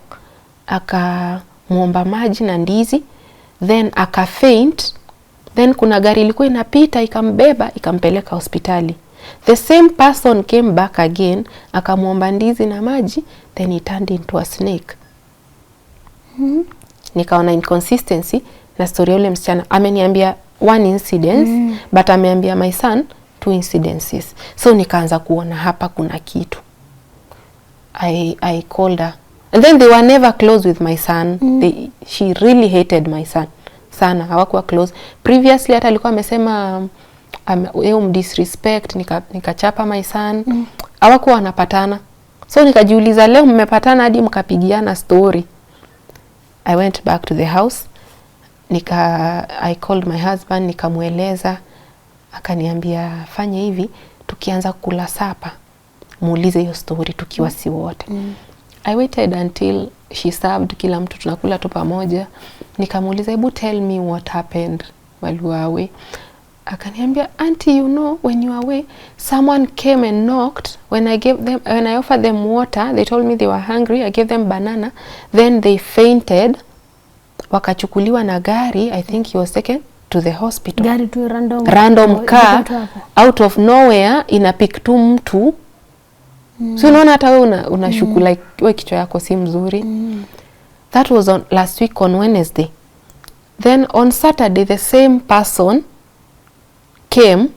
akamuomba maji na ndizi, then akafaint, then kuna gari ilikuwa inapita ikambeba ikampeleka hospitali. The same person came back again akamuomba ndizi na maji, then he turned into a snake. Nikaona inconsistency na story ya yule msichana. Ameniambia one incident, but ameambia my son 2 incidences. So nikaanza kuona hapa kuna kitu. I called her. And then they were never close with my son. She really hated my son. Sana, hawakuwa close. Previously hata alikuwa amesema disrespect, nikachapa my son. Hawakuwa wanapatana. So nikajiuliza leo mmepatana hadi mkapigiana story. I went back to the house. I called my husband, nikamueleza. Akaniambia fanya hivi, tukianza kula sapa muulize hiyo story tukiwa si wote. I waited until she served, kila mtu tunakula tu pamoja. Nikamuuliza, hebu tell me what happened while you were away. Akaniambia, auntie, you know, when you were away, someone came and knocked. When I offered them water, they told me they were hungry. I gave them banana. Then they fainted. Wakachukuliwa na gari. I think he was taken to the hospital. Gari tu random car out of nowhere inapick tu mtu. So unaona hata wewe unashuku like wewe kichwa yako si mzuri. That was on last week on Wednesday. Then on Saturday the same person came.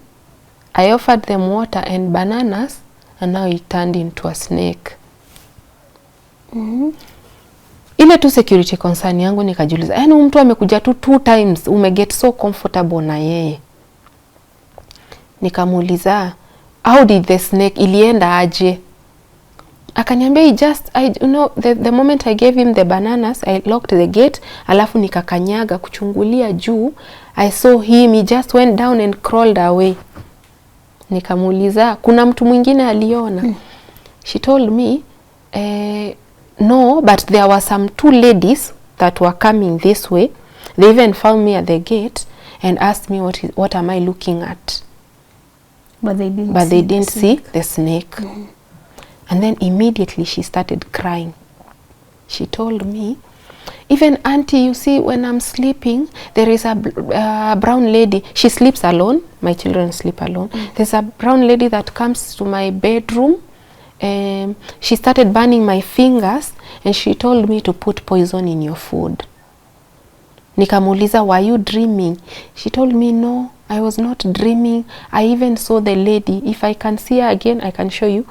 I offered them water and bananas and now he turned into a snake. Ile tu security concern yangu nikajiuliza, yaani mtu amekuja tu 2 times, umeget so comfortable na yeye. Nikamuuliza, how did the snake ilienda aje? Akaniambia the moment I gave him the bananas, I locked the gate, alafu nikakanyaga kuchungulia juu, I saw him, he just went down and crawled away. Nikamuuliza, kuna mtu mwingine aliona? She told me, no, but there were some 2 ladies that were coming this way. They even found me at the gate and asked me what am I looking at. But they didn't see the snake. And then immediately she started crying. She told me, even auntie, you see, when I'm sleeping, there is a brown lady. She sleeps alone. My children sleep alone. There's a brown lady that comes to my bedroom. She started burning my fingers and she told me to put poison in your food. Nikamuuliza, were you dreaming? She told me, no, I was not dreaming. I even saw the lady. If I can see her again, I can show you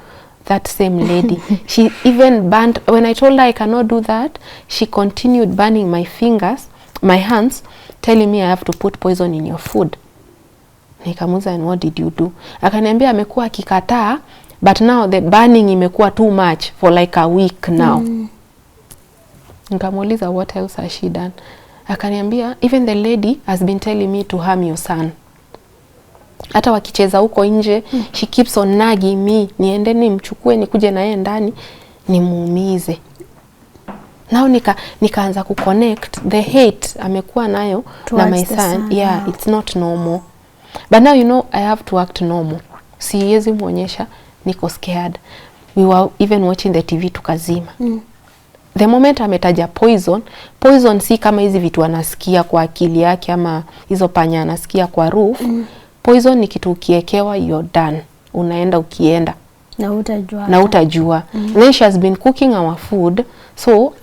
that same lady. She even burned, when I told her I cannot do that, she continued burning my fingers, my hands, telling me I have to put poison in your food. Nikamuuliza, and what did you do? Akaniambia amekuwa akikataa, but now the burning imekuwa too much for like a week now. Nikamuuliza, what else has she done? Akaniambia, even the lady has been telling me to harm your son. Hata wakicheza huko nje, she keeps on nagging me, niende nimchukue nikuje na yeye ndani nimuumize. Now nikaanza kuconnect the hate amekuwa nayo na my son. Yeah, it's not normal. But now, you know, I have to act normal. Siwezi muonyesha niko scared. We were even watching the TV tukazima. The moment ametaja poison si kama hizi vitu anasikia kwa akili yake ama hizo panya anasikia kwa roof. Poison ni kitu ukiekewa, you're done. Unaenda ukienda. Na utajua. Then she has been cooking our food. So,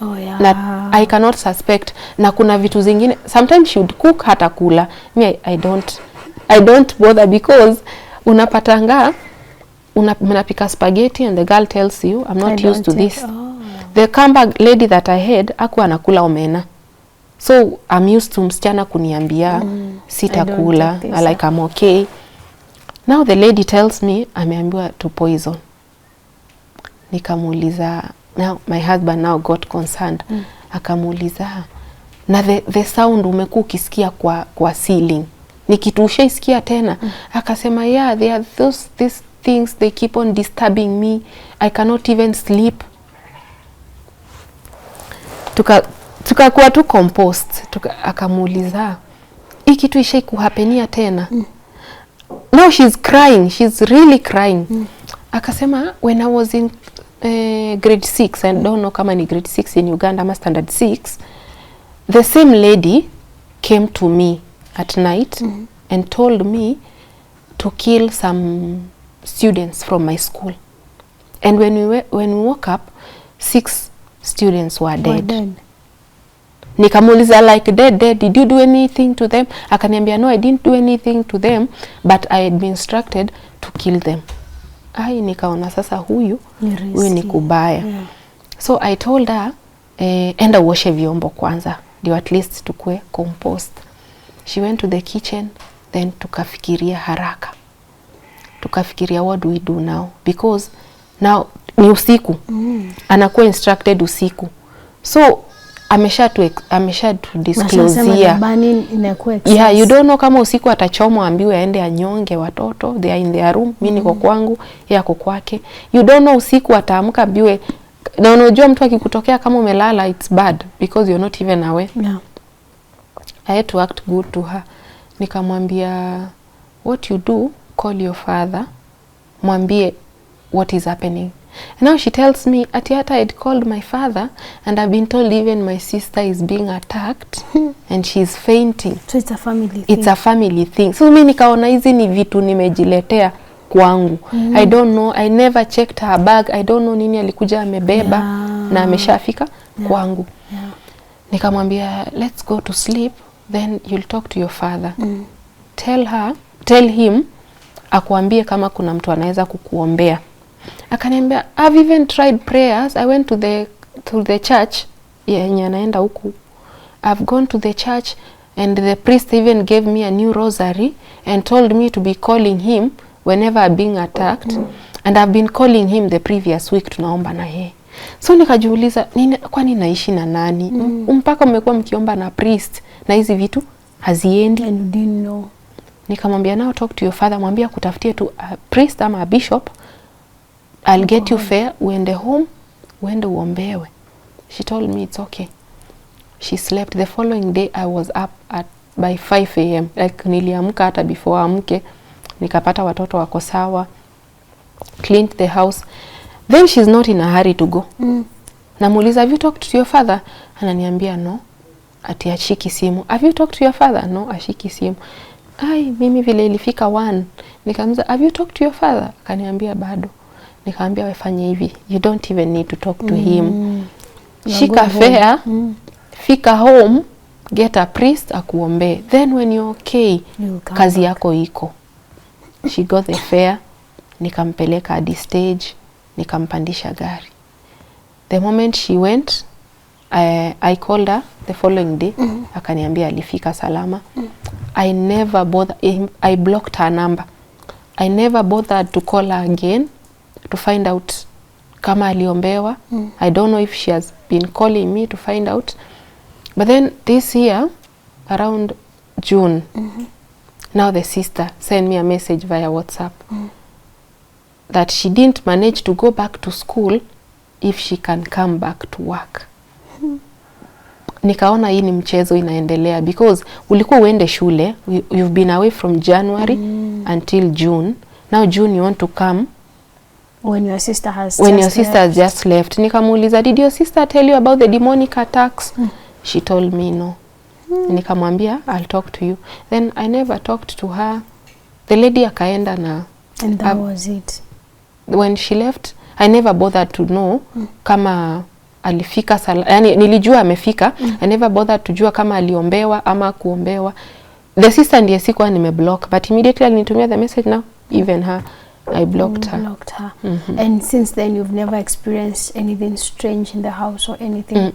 I cannot suspect. Na kuna vitu zingine, sometimes she would cook hata kula. Me, I don't bother because unapatanga, unapika spaghetti and the girl tells you, I'm not used to this. The Kamba lady that I had, hakuwa anakula omena. So, I'm used to msichana kuniambia, sitakula, like I'm okay. Now the lady tells me, ameambiwa to poison. Nikamuuliza, now my husband now got concerned. Akamuuliza, na the sound umekuwa ukisikia kwa ceiling. Ni kitu ushaisikia tena? Akasema, yeah, there are these things, they keep on disturbing me. I cannot even sleep. Tukakuwa tu compost. Akamuuliza, hii kitu ishai kuhapenia tena? Now she's crying, she's really crying. Akasema, when I was in grade 6, I don't know kama ni grade 6 in Uganda ama standard 6, the same lady came to me at night and told me to kill some students from my school. And when we woke up, 6 students were dead. Nikamuuliza, like dead, did you do anything to them? Akaniambia, no, I didn't do anything to them, but I had been instructed to kill them. Nikaona sasa huyu ni kubaya. So I told her, enda uoshe vyombo kwanza, ndio at least tukue compost. She went to the kitchen, then tukafikiria haraka. Tukafikiria, what do we do now? Because now ni usiku. Anakuwa instructed usiku. So amesha to disclose here. Yeah, you don't know kama usiku atachomwa ambiwe aende anyonge watoto. They are in their room, mimi niko kwangu, yeye ako kwake. You don't know usiku ataamka ambiwe, na unajua mtu akikutokea kama umelala, it's bad because you're not even aware. Yeah. I had to act good to her. Nikamwambia, what you do, call your father, mwambie what is happening. And now she tells me, Atiata had called my father and I've been told even my sister is being attacked and she's fainting. So it's a family thing. It's a family thing. So mimi nikaona hizi ni vitu nimejiletea kwangu. I don't know, I never checked her bag. I don't know nini alikuja amebeba na ameshafika kwangu. Nikamwambia, let's go to sleep, then you'll talk to your father. Tell him akuambie kama kuna mtu anaweza kukuombea. Akaniambia, I've even tried prayers. I went to the church. Yenye anaenda huku. I've gone to the church and the priest even gave me a new rosary and told me to be calling him whenever I'm being attacked. And I've been calling him the previous week, tunaomba na yeye. So nikajiuliza, kwani naishi na nani? Mpaka mmekuwa mkiomba na priest na hizi vitu haziendi. And you didn't know. Nikamwambia, now talk to your father, mwambie kutafutie tu a priest ama a bishop. I'll get you fare, uende home, uende uombewe. She told me it's okay. She slept. The following day I was up by 5 a.m. Like niliamka hata before amke, nikapata watoto wako sawa, cleaned the house. Then she's not in a hurry to go. Namuuliza, have you talked to your father? Ananiambia no. Ati ashiki simu. Have you talked to your father? No, ashiki simu. Mimi vile ilifika 1. Nikamwambia, have you talked to your father? Akaniambia bado. Nikamwambia, wefanye hivi, you don't even need to talk to him. shika fare, fika home, get a priest akuombe, then when you're okay, kazi yako iko. She got the fare, nikampeleka hadi stage, nikampandisha gari. The moment she went, I called her the following day, akaniambia alifika salama. I never bothered, I blocked her number. I never bothered to call her again to find out kama aliombewa. I don't know if she has been calling me to find out. But then this year, around June, now the sister sent me a message via WhatsApp that she didn't manage to go back to school, if she can come back to work. Nikaona hii ni mchezo inaendelea, because ulikuwa uende shule, you've been away from January until June. Now June you want to come when your sister has just left. Nikamuuliza, did your sister tell you about the demonic attacks? She told me no. Nikamwambia, I'll talk to you. Then I never talked to her. The lady akaenda na, and that was it. When she left, I never bothered to know kama alifika yani nilijua amefika. I never bothered to jua kama aliombewa ama kuombewa. The sister ndiye sikuwa nimeblock, but immediately alinitumia the message, now even her I blocked her. And since then you've never experienced anything strange in the house or anything?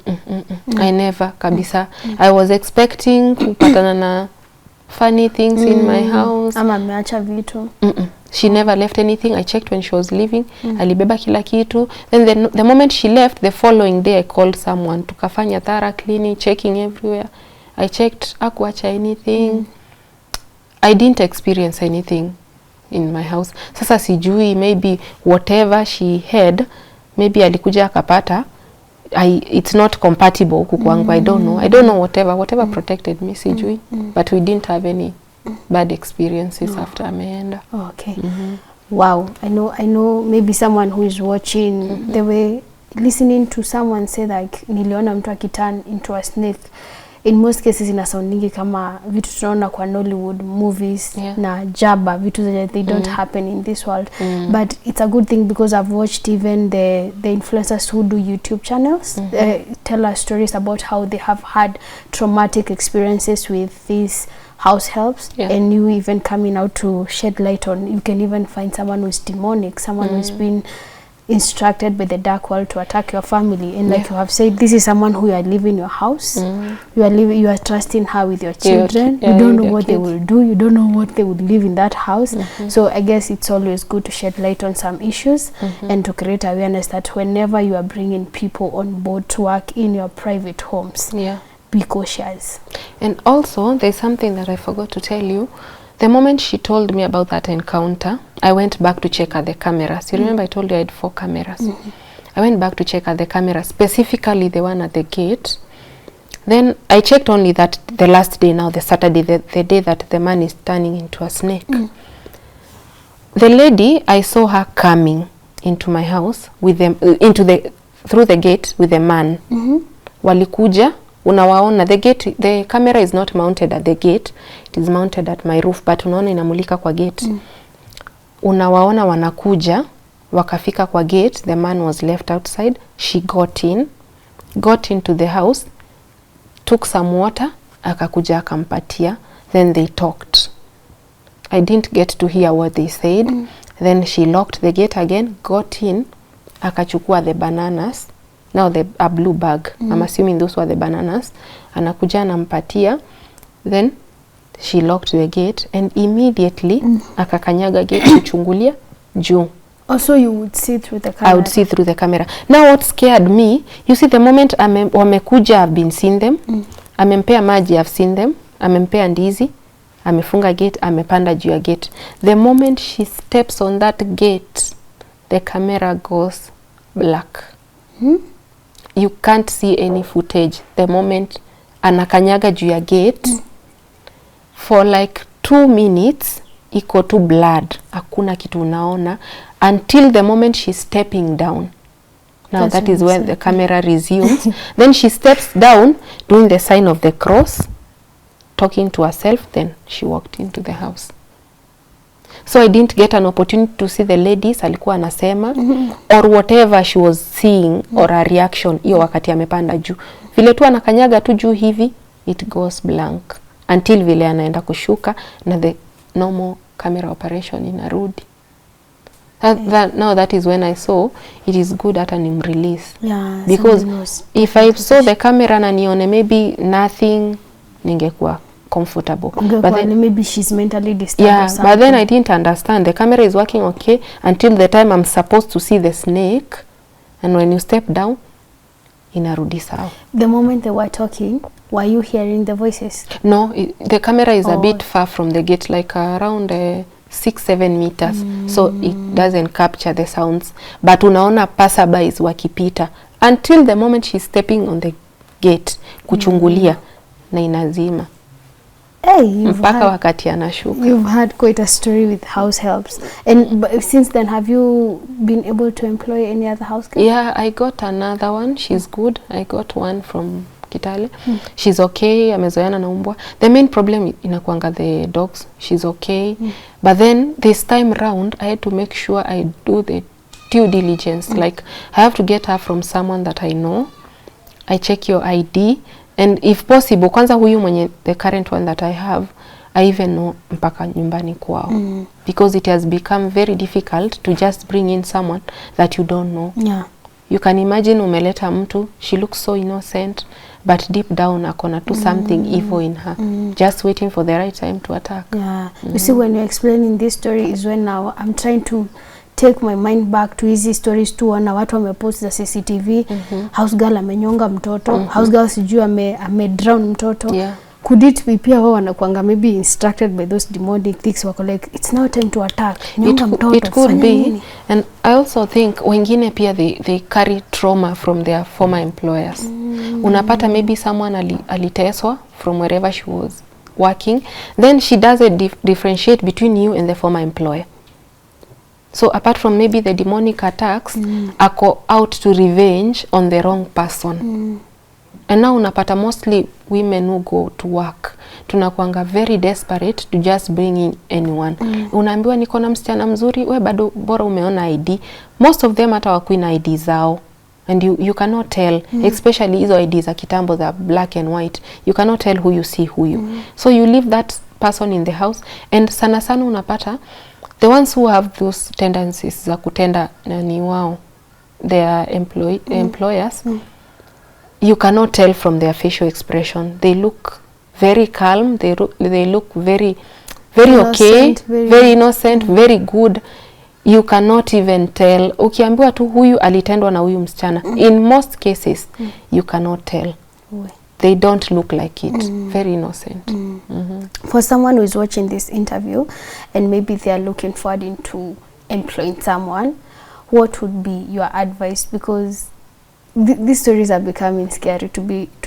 I never, kabisa. I was expecting kupatana na funny things in my house. Ama ameacha vitu. She never left anything. I checked when she was leaving. Alibeba kila kitu. Then the moment she left, the following day I called someone. Tukafanya thorough cleaning, checking everywhere. I checked, hakuacha anything. I didn't experience anything in my house. Sasa sijui, maybe whatever she had, maybe alikuja akapata, it's not compatible huku kwangu. I don't know whatever protected me, sijui. But we didn't have any bad experiences after ameenda. Okay. Wow. I know maybe someone who is watching, they were listening to someone say like, niliona mtu akiturn into a snake. In most cases ina soundingi kama vitu tunaona kwa Nollywood movies na jaba, vitu that they don't happen in this world. But it's a good thing, because I've watched even the influencers who do YouTube channels tell us stories about how they have had traumatic experiences with these house helps, and you even coming out to shed light on, you can even find someone who's demonic, someone who's been instructed by the dark world to attack your family, and like you have said, this is someone who you are living in your house. You are trusting her with your children. You don't know what they will do, you don't know what they would live in that house. So I guess it's always good to shed light on some issues and to create awareness that whenever you are bringing people on board to work in your private homes, be cautious. And also there's something that I forgot to tell you. The moment she told me about that encounter, I went back to check at the cameras. You remember I told you I had 4 cameras. I went back to check at the cameras, specifically the one at the gate. Then I checked only that the last day, now the Saturday, the day that the man is turning into a snake. The lady, I saw her coming into my house with them, through the gate with the man. Walikuja. Unawaona, the camera is not mounted at the gate, it is mounted at my roof, but unaona inamulika kwa gate. Unawaona wanakuja, wakafika kwa gate, the man was left outside, she got into the house, took some water, akakuja akampatia, then they talked. I didn't get to hear what they said. Then she locked the gate again, got in, akachukua the bananas. Now a blue bag. I'm assuming those were the bananas. Anakuja anampatia. Then she locked the gate and immediately akakanyaga gate kuchungulia juu. Also you would see through the camera. I would see through the camera. Now what scared me, you see the moment wamekuja, I've been seen them. Amempea maji, I've seen them. Amempea ndizi. Amefunga gate, amepanda juu ya gate. The moment she steps on that gate, the camera goes black. You can't see any footage. The moment anakanyaga juu ya gate, for like 2 minutes, iko tu blood. Hakuna kitu unaona until the moment she's stepping down. Now that is where the camera resumes. Then she steps down, doing the sign of the cross, talking to herself. Then she walked into the house. So I didn't get an opportunity to see the ladies alikuwa anasema or whatever she was seeing or a reaction hiyo wakati amepanda juu. Vile tu anakanyaga tu juu hivi, it goes blank until vile anaenda kushuka na the normal camera operation inarudi. Now that is when I saw it is good at an release. Yeah, because if I saw the camera na nione maybe nothing, ningekuwa comfortable. But then maybe she's mentally disturbed. Yeah, or something. but then I didn't understand. The camera is working okay until the time I'm supposed to see the snake, and when you step down, inarudi sawa. The moment they were talking, were you hearing the voices? No, the camera is a bit far from the gate, like around 6-7 meters, so it doesn't capture the sounds, but unaona passerbys wakipita until the moment she's stepping on the gate kuchungulia na inazima. Hey, mpaka wakati anashuka. You've had quite a story with house helps, and since then have you been able to employ any other house girl? Yeah, I got another one. She's good. I got one from Kitale. She's okay, amezoeana na umbwa. The main problem inakuanga the dogs. She's okay. But then this time round I had to make sure I do the due diligence. Like I have to get her from someone that I know. I check your ID, and if possible kwanza huyu mwenye the current one that I have, I even know mpaka nyumbani kwao. Because it has become very difficult to just bring in someone that you don't know. Yeah. You can imagine umeleta mtu, she looks so innocent, but deep down akona to something evil in her, just waiting for the right time to attack. Yeah. You see, when you're explaining this story is when now I'm trying to take my mind back to easy stories tu, wana watu wamepost za CCTV, house girl amenyonga mtoto, house girl sijui ame drown mtoto. Yeah. Could it be pia wao wanakuanga maybe instructed by those demonic things, wako like it's now time to attack, nyonga mtoto. It could be. And I also think wengine pia they carry trauma from their former employers. Unapata maybe someone aliteswa from wherever she was working, then she doesn't differentiate between you and the former employer. So apart from maybe the demonic attacks, ako out to revenge on the wrong person. And now unapata mostly women who go to work, tunakuanga very desperate to just bring in anyone. Unaambiwa niko na msichana mzuri, we bado bora umeona ID. Most of them hata wakui na ID zao. And you cannot tell, especially hizo ID za kitambo za black and white, you cannot tell who you see who you. So you leave that person in the house, and sana sana unapata the ones who have those tendencies za kutenda nani wao, their employers, you cannot tell from their facial expression. They look very calm, they look very innocent, okay, very innocent, very good. You cannot even tell. Ukiambiwa tu huyu alitendwa na huyu msichana, in most cases you cannot tell. They don't look like it. Very innocent. For someone who is watching this interview and maybe they are looking forward into employing someone, what would be your advice? Because these stories are becoming scary, to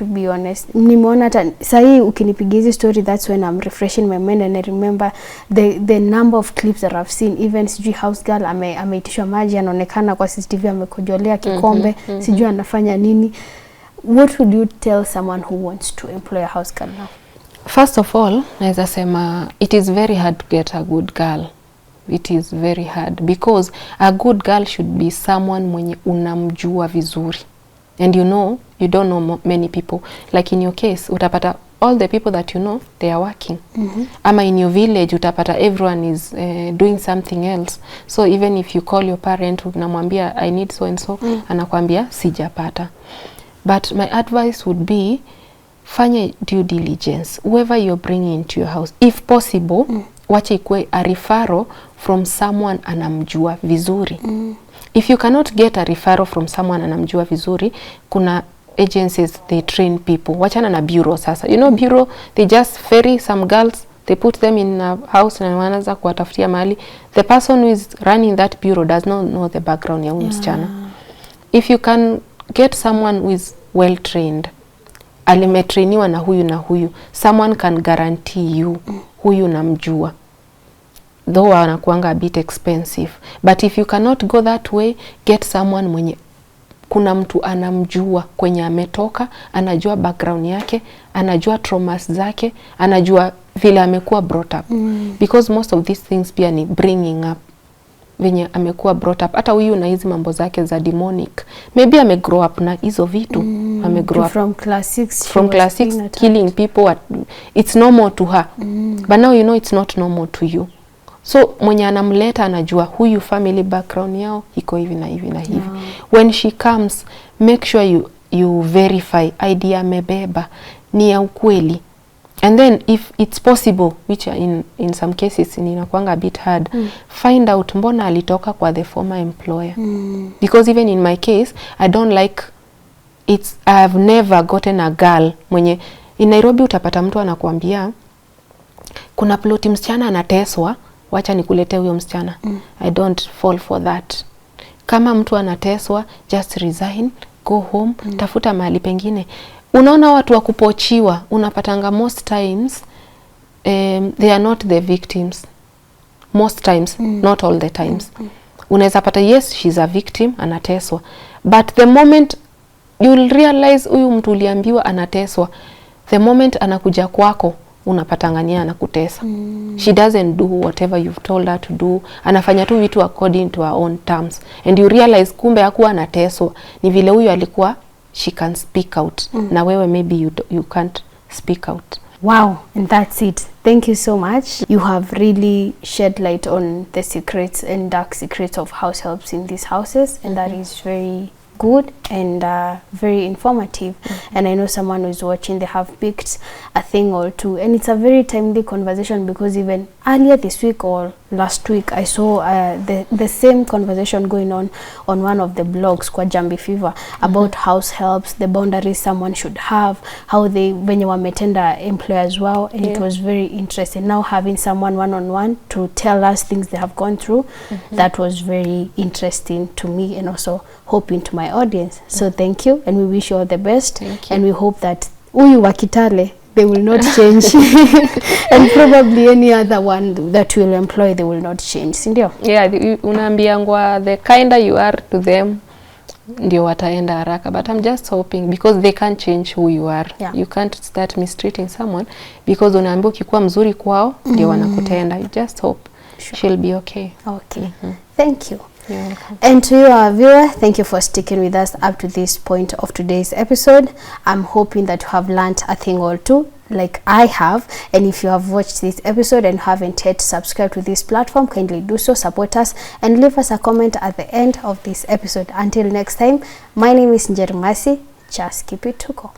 be honest. Nimeona hata sahi ukinipigia hizi story, that's when I'm refreshing my mind and I remember the number of clips that I've seen. Even sijui house girl ameitishwa maji, anaonekana kwa CCTV amekojolea kikombe, sijui anafanya nini. What would you tell someone who wants to employ a house girl now? First of all, naweza sema it is very hard to get a good girl. It is very hard because a good girl should be someone mwenye unamjua vizuri. And you don't know many people. Like in your case, utapata all the people that you know, they are working. Ama in your village, utapata everyone is doing something else. So even if you call your parent, unamwambia I need so and so, anakuambia sijapata. But my advice would be, fanya due diligence. Whoever you're bringing into your house, if possible, wacha ikue a referral from someone anamjua vizuri. If you cannot get a referral from someone anamjua vizuri, kuna agencies, they train people. Wachana na bureau sasa. Bureau, they just ferry some girls, they put them in a house na wanaanza kuwatafutia mali. The person who is running that bureau does not know the background ya msichana. If you can get someone who is well trained, alimetrainiwa na huyu, someone can guarantee you huyu namjua. Though wanakuanga a bit expensive, but if you cannot go that way, get someone mwenye kuna mtu anamjua kwenye ametoka, anajua background yake, anajua traumas zake, anajua vile amekuwa brought up. Because most of these things pia ni bringing up venye amekuwa brought up. Hata huyu na hizi mambo zake za demonic, maybe ame grow up na hizo vitu. Ame grow up from class 6 killing people it's normal to her. But now you know it's not normal to you. So mwenye anamleta anajua huyu family background yao iko hivi na hivi na hivi. When she comes, make sure you verify idea amebeba ni ya ukweli. And then if it's possible, which in some cases inakuanga a bit hard, find out mbona alitoka kwa the former employer. Because even in my case, I don't like I have never gotten a girl mwenye in Nairobi utapata mtu anakuambia kuna ploti msichana anateswa, wacha nikulete huyo msichana. I don't fall for that. Kama mtu anateswa, just resign, go home, tafuta mahali pengine. Unaona watu wa kupochiwa, unapatanga most times they are not the victims. Most times, not all the times. Unaweza pata yes, she's a victim, anateswa. But the moment you'll realize huyu mtu uliambiwa anateswa, the moment anakuja kwako, unapatangania anakutesa. She doesn't do whatever you've told her to do. Anafanya tu vitu according to her own terms. And you realize kumbe hakuwa anateswa. Ni vile huyu alikuwa she can speak out. Na wewe maybe you can't speak out. Wow, and that's it. Thank you so much. You have really shed light on the secrets and dark secrets of house helps in these houses, and that is very good and very informative. And I know someone who's watching, they have picked a thing or two, and it's a very timely conversation, because even earlier this week or last week I saw the same conversation going on one of the blogs, kwa Jambi Fever, about house helps, the boundaries someone should have, how they when you wametenda employers well, and it was very interesting. Now having someone one-on-one to tell us things they have gone through, that was very interesting to me, and also hoping to my audience. So thank you, and we wish you all the best. And we hope that uyu wa Kitale, they will not change. And probably any other one that will employ, they will not change. Sindio? Yeah, unaambiangwa the kinder you are to them, ndio wataenda haraka. But I'm just hoping, because they can't change who you are. You can't start mistreating someone because unaambiwa ukikuwa mzuri kwao ndio wanakutenda. You just hope she'll be okay. Okay. Thank you. You're welcome. And to you, our viewer, thank you for sticking with us up to this point of today's episode. I'm hoping that you have learned a thing or two, like I have. And if you have watched this episode and haven't yet subscribed to this platform, kindly do so, support us, and leave us a comment at the end of this episode. Until next time, my name is Njerumasi. Just keep it tuko.